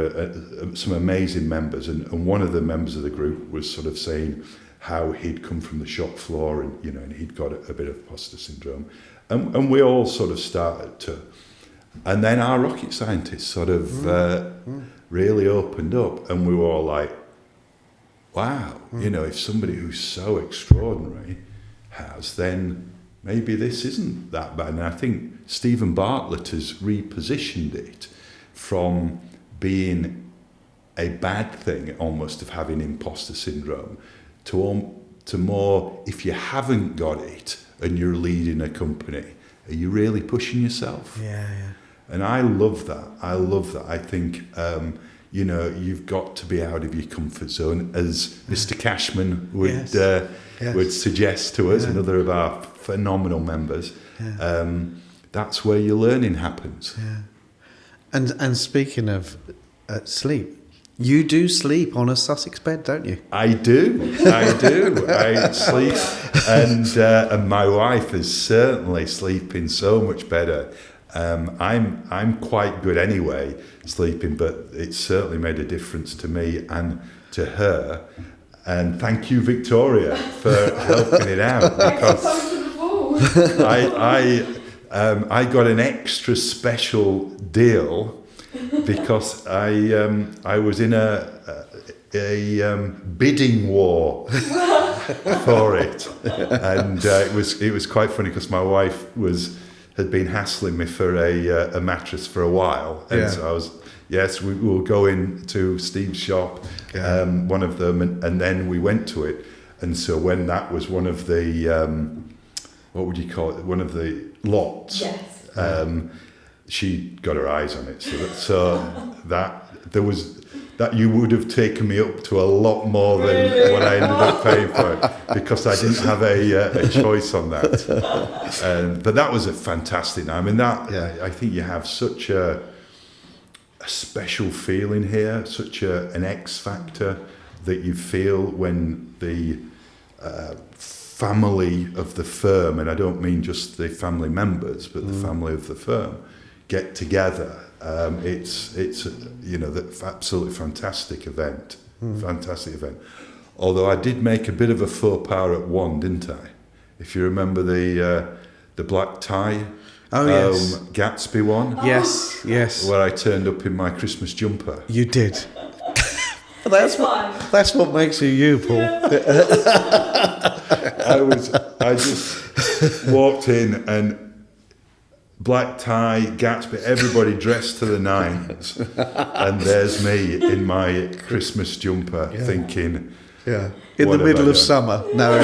some amazing members, and one of the members of the group was sort of saying how he'd come from the shop floor and, and he'd got a bit of imposter syndrome. And we all sort of started to, and then our rocket scientists sort of really opened up, and we were all like, wow, if somebody who's so extraordinary has, then maybe this isn't that bad. And I think Stephen Bartlett has repositioned it from being a bad thing almost of having imposter syndrome to more, if you haven't got it and you're leading a company, are you really pushing yourself? Yeah. And I love that. I think, you've got to be out of your comfort zone, as Mr. Cashman would suggest to us, another of our phenomenal members. Yeah. That's where your learning happens. Yeah. And speaking of sleep, you do sleep on a Sussex bed, don't you? I do. I sleep, and my wife is certainly sleeping so much better. I'm quite good anyway sleeping, but it's certainly made a difference to me and to her. And thank you, Victoria, for helping it out, because I got an extra special deal because I was in a bidding war for it, and it was quite funny because my wife had been hassling me for a mattress for a while, and so I was, we will go into Steve's shop, one of them, and then we went to it, and so when that was one of the what would you call it, one of the lots, she got her eyes on it, so that there was that you would have taken me up to a lot more than what I ended up paying for it, because I didn't have a choice on that. But that was a fantastic night. I mean, I think you have such a special feeling here, such an X factor that you feel when the family of the firm, and I don't mean just the family members, but the family of the firm, get together. It's the absolutely fantastic event. Fantastic event. Although I did make a bit of a faux pas at one, didn't I? If you remember the black tie. Oh, yes. Gatsby one. Yes. Where I turned up in my Christmas jumper. You did. That's what makes you, Paul. I just walked in and black tie, Gatsby, everybody dressed to the nines, and there's me in my Christmas jumper thinking, in the middle of summer. No,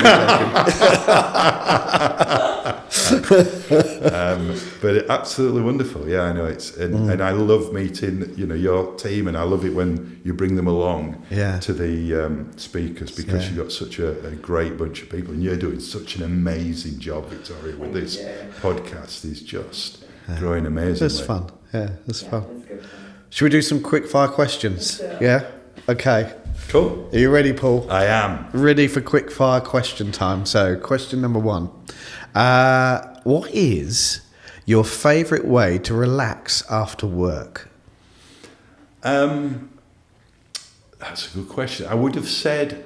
but absolutely wonderful. Yeah, I know and I love meeting your team, and I love it when you bring them along to the speakers, because you've got such a great bunch of people, and you're doing such an amazing job, Victoria, with this podcast. Is just growing amazingly. It's fun. Yeah, it's fun. It's good fun. Should we do some quick fire questions? Yeah. Okay. Cool. Are you ready, Paul? I am. Ready for quick fire question time. So, question number 1. What is your favourite way to relax after work? That's a good question. I would have said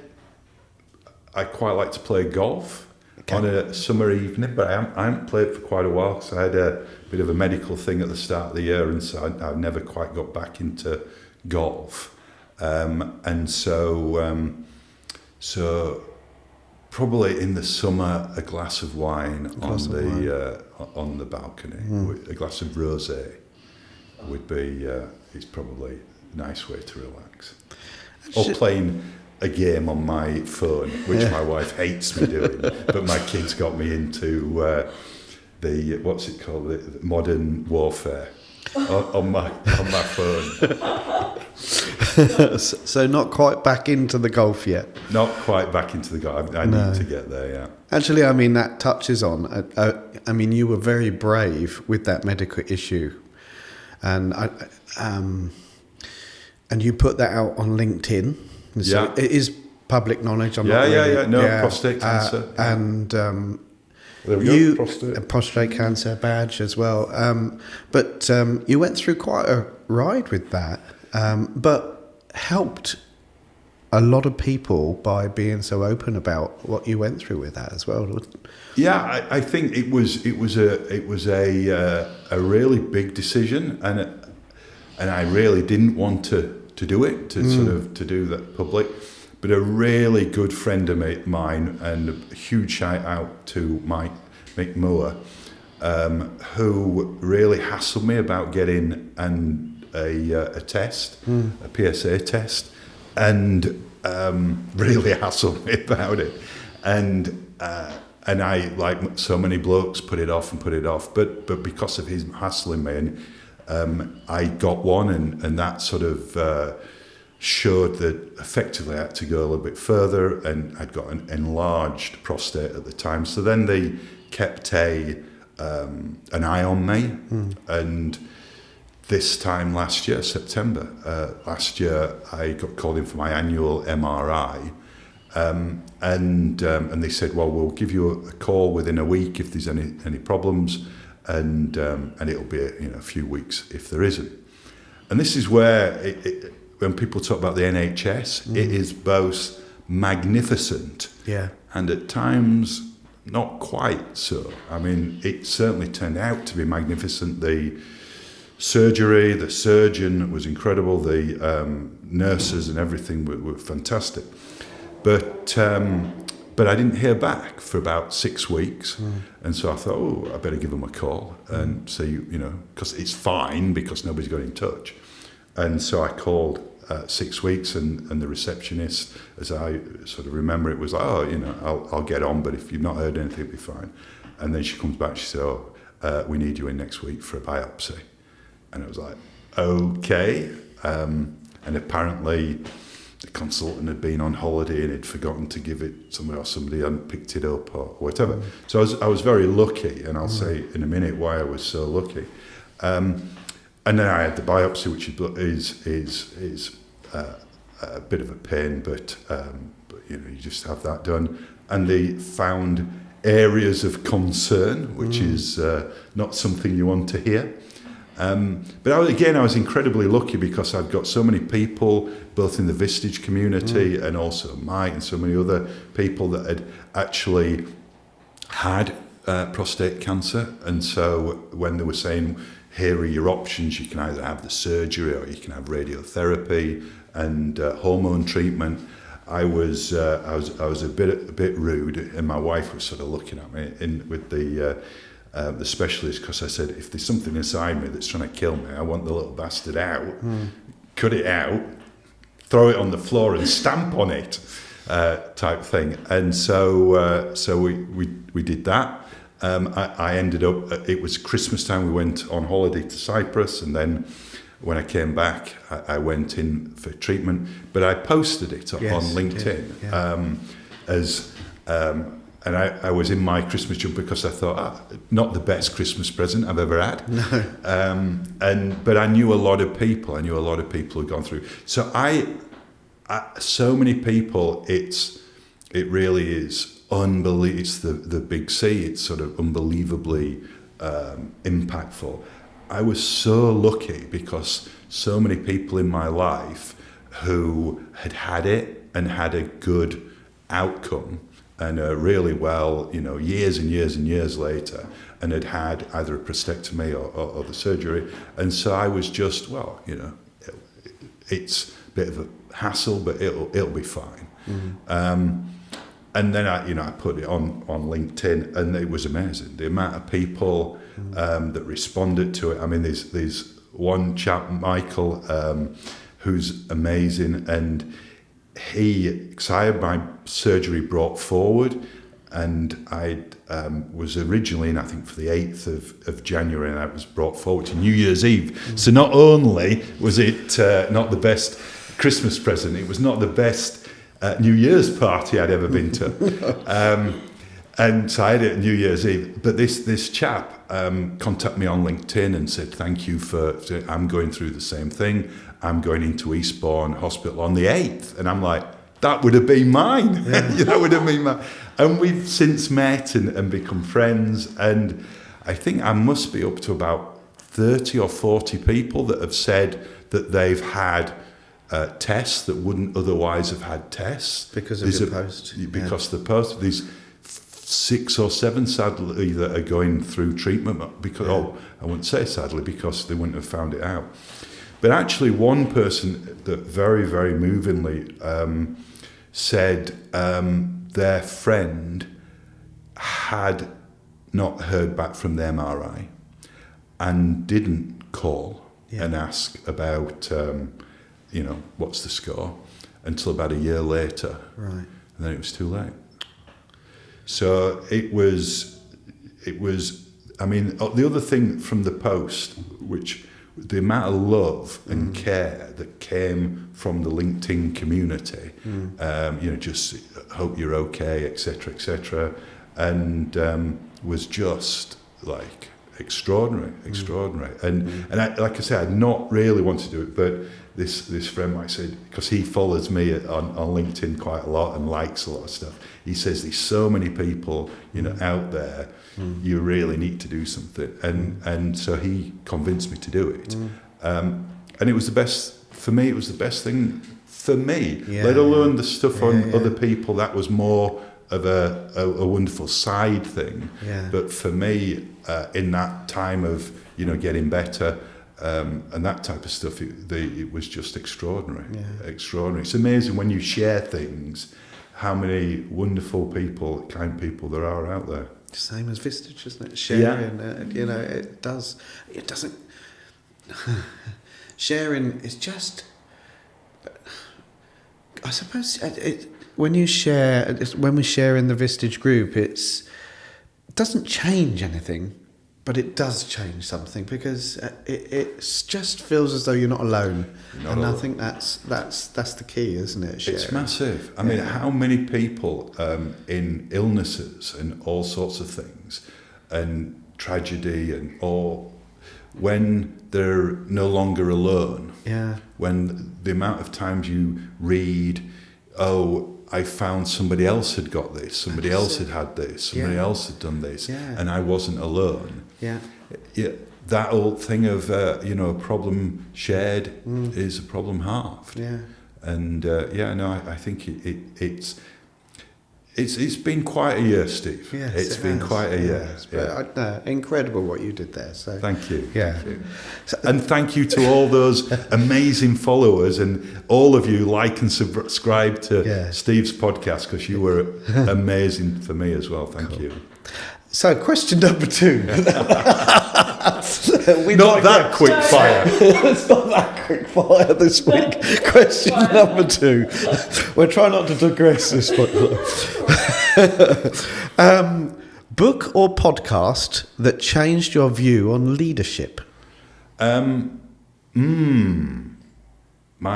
I quite like to play golf on a summer evening, but I haven't played for quite a while because I had a bit of a medical thing at the start of the year, and so I've never quite got back into golf. And so probably in the summer, a glass of wine on the balcony, a glass of rosé would be. It's probably a nice way to relax. Or playing a game on my phone, which my wife hates me doing, but my kids got me into the what's it called, the Modern Warfare on my phone. So not quite back into the golf yet. Not quite back into the golf. I need to get there. Yeah. Actually, I mean that touches on. I mean, you were very brave with that medical issue, and and you put that out on LinkedIn. So it is public knowledge. Prostate cancer. And there we go, prostate cancer badge as well. But you went through quite a ride with that, but helped a lot of people by being so open about what you went through with that as well. Yeah, I think it was a really big decision, and I really didn't want to do it, to do that public. But a really good friend of mine, and a huge shout out to Mick Moore, who really hassled me about getting a test, a PSA test, and really hassled me about it. And I, like so many blokes, put it off, but because of his hassling me, and I got one, and that sort of showed that effectively I had to go a little bit further, and I'd got an enlarged prostate at the time. So then they kept an eye on me, and this time last year, September last year, I got called in for my annual MRI, and they said, well, we'll give you a call within a week if there's any problems, and it'll be a few weeks if there isn't. And this is where when people talk about the NHS, it is both magnificent and at times not quite so. I mean, it certainly turned out to be magnificent. The surgery, the surgeon was incredible, the nurses and everything were fantastic. But I didn't hear back for about 6 weeks. And so I thought, I better give them a call and see, because it's fine because nobody's got in touch. And so I called 6 weeks, and the receptionist, as I sort of remember it, was like, I'll get on, but if you've not heard anything, it'll be fine. And then she comes back, she said, we need you in next week for a biopsy. And I was like, okay. And apparently the consultant had been on holiday and had forgotten to give it somewhere, or somebody hadn't picked it up or whatever. So I was very lucky, and I'll say in a minute why I was so lucky. and then I had the biopsy, which is a bit of a pain, but you know, you just have that done. And they found areas of concern, which is not something you want to hear. But I was incredibly lucky because I've got so many people, both in the Vistage community and also Mike and so many other people that had actually had prostate cancer. And so when they were saying, here are your options, you can either have the surgery or you can have radiotherapy and hormone treatment, I was a bit rude, and my wife was sort of looking at me with the specialist, because I said, if there's something inside me that's trying to kill me, I want the little bastard out, cut it out, throw it on the floor and stamp on it, type thing. And so we did that. I ended up, it was Christmas time, we went on holiday to Cyprus, and then when I came back, I went in for treatment, but I posted it on LinkedIn and I was in my Christmas jumper because I thought, not the best Christmas present I've ever had. No. But I knew a lot of people. I knew a lot of people who'd gone through. So so many people. It really is unbelievable. It's the big C. It's sort of unbelievably impactful. I was so lucky because so many people in my life who had it and had a good outcome, and really well, you know, years and years and years later, and had either a prostatectomy or the surgery. And so I was just, well, you know, it's a bit of a hassle, but it'll be fine. Mm-hmm. And then I put it on LinkedIn, and it was amazing. The amount of people that responded to it. I mean, there's one chap, Michael, who's amazing, and because I had my surgery brought forward, and I was originally in, I think, for the 8th of January, and I was brought forward to New Year's Eve. Mm. So not only was it not the best Christmas present, it was not the best New Year's party I'd ever been to. And so I had it at New Year's Eve. But this chap contacted me on LinkedIn and said, thank you I'm going through the same thing. I'm going into Eastbourne Hospital on the 8th. And I'm like, that would have been mine. Yeah. That would have been mine. And we've since met and become friends. And I think I must be up to about 30 or 40 people that have said that they've had tests that wouldn't otherwise have had tests. Because of your post. Because the post, these 6 or 7 sadly that are going through treatment because, I wouldn't say sadly, because they wouldn't have found it out. But actually one person that very, very movingly said their friend had not heard back from the MRI and didn't call and ask about, what's the score, until about a year later. Right. And then it was too late. So it was, I mean, the other thing from the post, which the amount of love and care that came from the LinkedIn community, just hope you're okay, etc., and was just like extraordinary. And I, like I said, I'd not really wanted to do it, but this friend, I said, because he follows me on LinkedIn quite a lot and likes a lot of stuff, he says there's so many people out there, you really need to do something, and so he convinced me to do it, and it was the best for me. It was the best thing for me, let alone the stuff on other people. That was more of a wonderful side thing, but for me, in that time of getting better, and that type of stuff, it was just extraordinary. Extraordinary. It's amazing when you share things, how many wonderful people, kind people there are out there. Same as Vistage, isn't it? Sharing, it doesn't. Sharing is just, I suppose, when we share in the Vistage group, it doesn't change anything, but it does change something, because it just feels as though you're not alone. I think that's the key, isn't it? Sharing. It's massive. I mean, how many people in illnesses and all sorts of things and tragedy and all when they're no longer alone. Yeah. When the amount of times you read, oh, I found somebody else had got this, somebody else had had this, somebody else had done this, and I wasn't alone. Yeah. That old thing of, a problem shared is a problem halved. Yeah. And I think it's been quite a year, Steve. Yes, it's been quite a year. But incredible what you did there. So thank you. Yeah. Thank you. And thank you to all those amazing followers and all of you like and subscribe to Steve's podcast, because you were amazing for me as well. Thank you. So, question number 2. Not that quick fire. It's not that quick fire this week. Question number 2. We're trying not to digress this week. Book or podcast that changed your view on leadership? My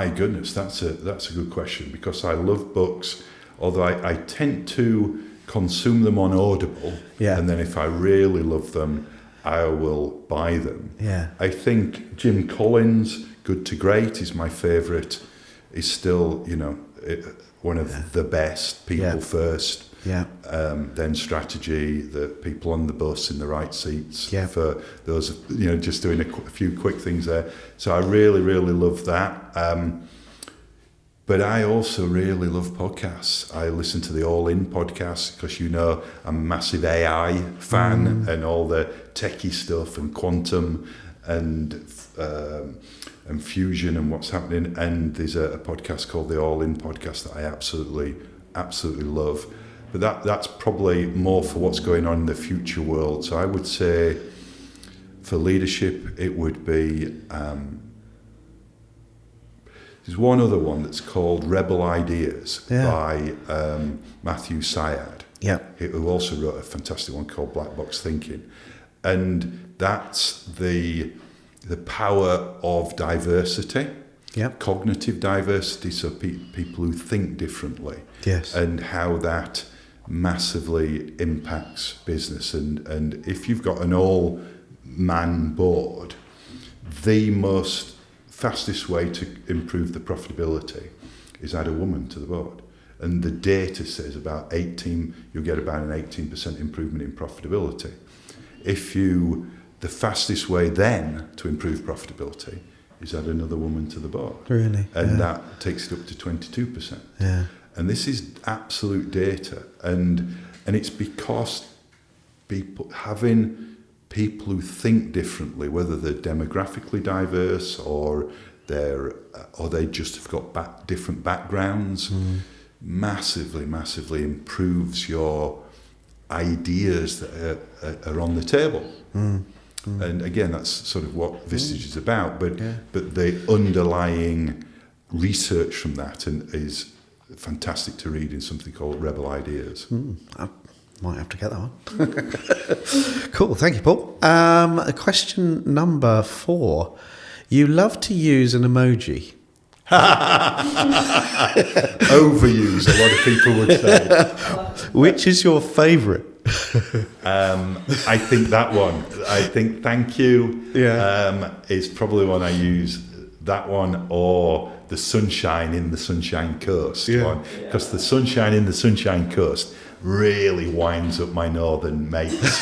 goodness, that's a good question, because I love books, although I tend to consume them on Audible, and then if I really love them, I will buy them. I think Jim Collins' Good to Great is my favourite. He's still, one of the best. People first, then strategy, the people on the bus in the right seats. For those, just doing a few quick things there. So I really, really love that. But I also really love podcasts. I listen to the All In podcast because, I'm a massive AI fan and all the techie stuff and quantum and fusion and what's happening. And there's a podcast called the All In podcast that I absolutely, absolutely love. But that's probably more for what's going on in the future world. So I would say for leadership, it would be... There's one other one that's called Rebel Ideas by Matthew Syed, who also wrote a fantastic one called Black Box Thinking. And that's the power of diversity, cognitive diversity, so people who think differently, and how that massively impacts business. And if you've got an all-man board, the fastest way to improve the profitability is add a woman to the board. And the data says you'll get about an 18% improvement in profitability. The fastest way then to improve profitability is add another woman to the board. Really? And that takes it up to 22%. Yeah. And this is absolute data. And it's because having people who think differently, whether they're demographically diverse or they just have got different backgrounds, massively, massively improves your ideas that are on the table. And again, that's sort of what Vistage is about. But the underlying research from that is fantastic to read in something called Rebel Ideas. Might have to get that one. Cool, thank you, Paul. Question number 4. You love to use an emoji. Overuse, a lot of people would say. Which is your favourite? I think that one. I think thank you is probably one I use. That one or the sunshine in the Sunshine Coast one. Because the sunshine in the Sunshine Coast really winds up my northern mates.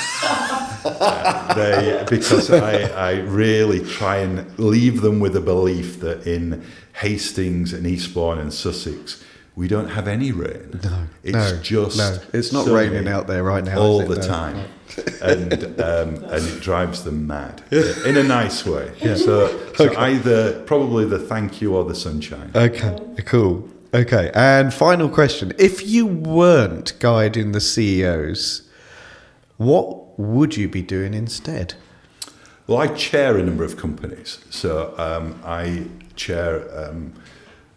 Because I really try and leave them with a belief that in Hastings and Eastbourne and Sussex we don't have any rain. It's not raining out there right now all the time. And it drives them mad in a nice way. So either probably the thank you or the sunshine. Okay, cool. Okay, and final question. If you weren't guiding the CEOs, what would you be doing instead? Well, I chair a number of companies. So I chair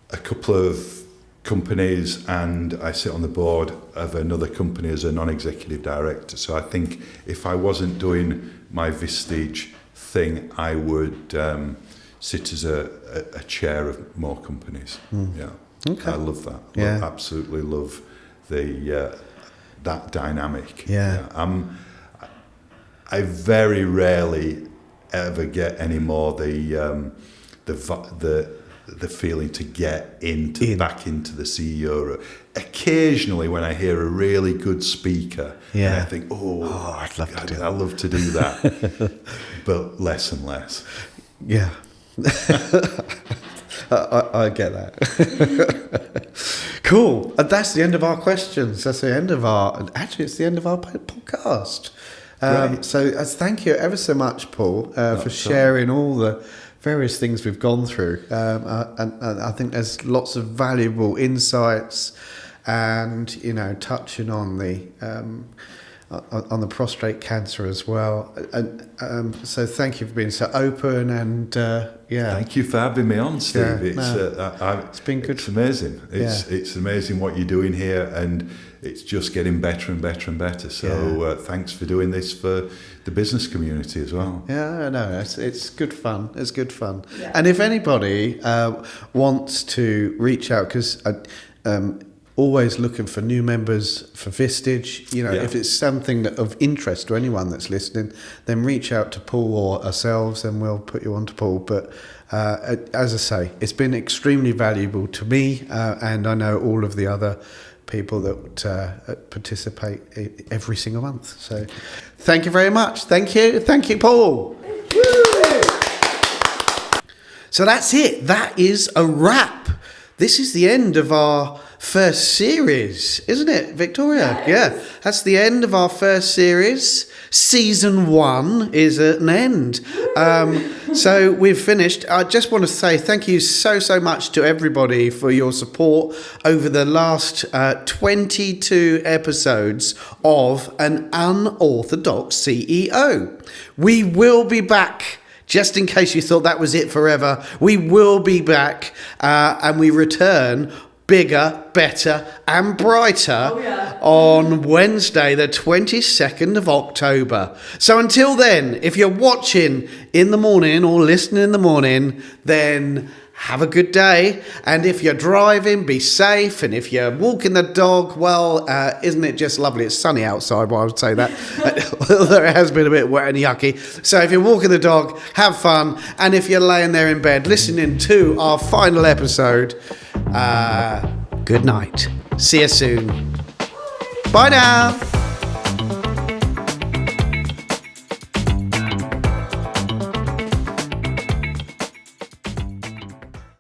a couple of companies and I sit on the board of another company as a non-executive director. So I think if I wasn't doing my Vistage thing, I would sit as a chair of more companies. Okay. I love that. I absolutely love that dynamic. I very rarely ever get any more the feeling to get back into the CEO role. Occasionally, when I hear a really good speaker, and I think, I'd love to do that, but less and less. Yeah. I get that. Cool. And that's the end of our questions. That's the end of it's the end of our podcast. So thank you ever so much, Paul, for sharing all the various things we've gone through. And I think there's lots of valuable insights and, touching on the prostate cancer as well. And so thank you for being so open and Thank you for having me on, Steve. It's been good. It's amazing. It's amazing what you're doing here, and it's just getting better and better and better. So thanks for doing this for the business community as well. Yeah, I know. It's good fun. It's good fun. Yeah. And if anybody wants to reach out, because always looking for new members for Vistage. If it's something of interest to anyone that's listening, then reach out to Paul or ourselves and we'll put you on to Paul. But as I say, it's been extremely valuable to me, and I know all of the other people that participate every single month. So thank you very much. Thank you, Paul. So that's it. That is a wrap. This is the end of our first series, isn't it, Victoria? Yeah, that's the end of our first series. Season 1 is at an end. So we've finished. I just want to say thank you so much to everybody for your support over the last 22 episodes of An Unorthodox CEO. We will be back. Just in case you thought that was it forever, we will be back and we return bigger, better and brighter on Wednesday, the 22nd of October. So until then, if you're watching in the morning or listening in the morning, then have a good day. And if you're driving, be safe. And if you're walking the dog, well, isn't it just lovely? It's sunny outside, well, I would say that. Although it has been a bit wet and yucky. So if you're walking the dog, have fun. And if you're laying there in bed listening to our final episode, good night. See you soon. Bye now.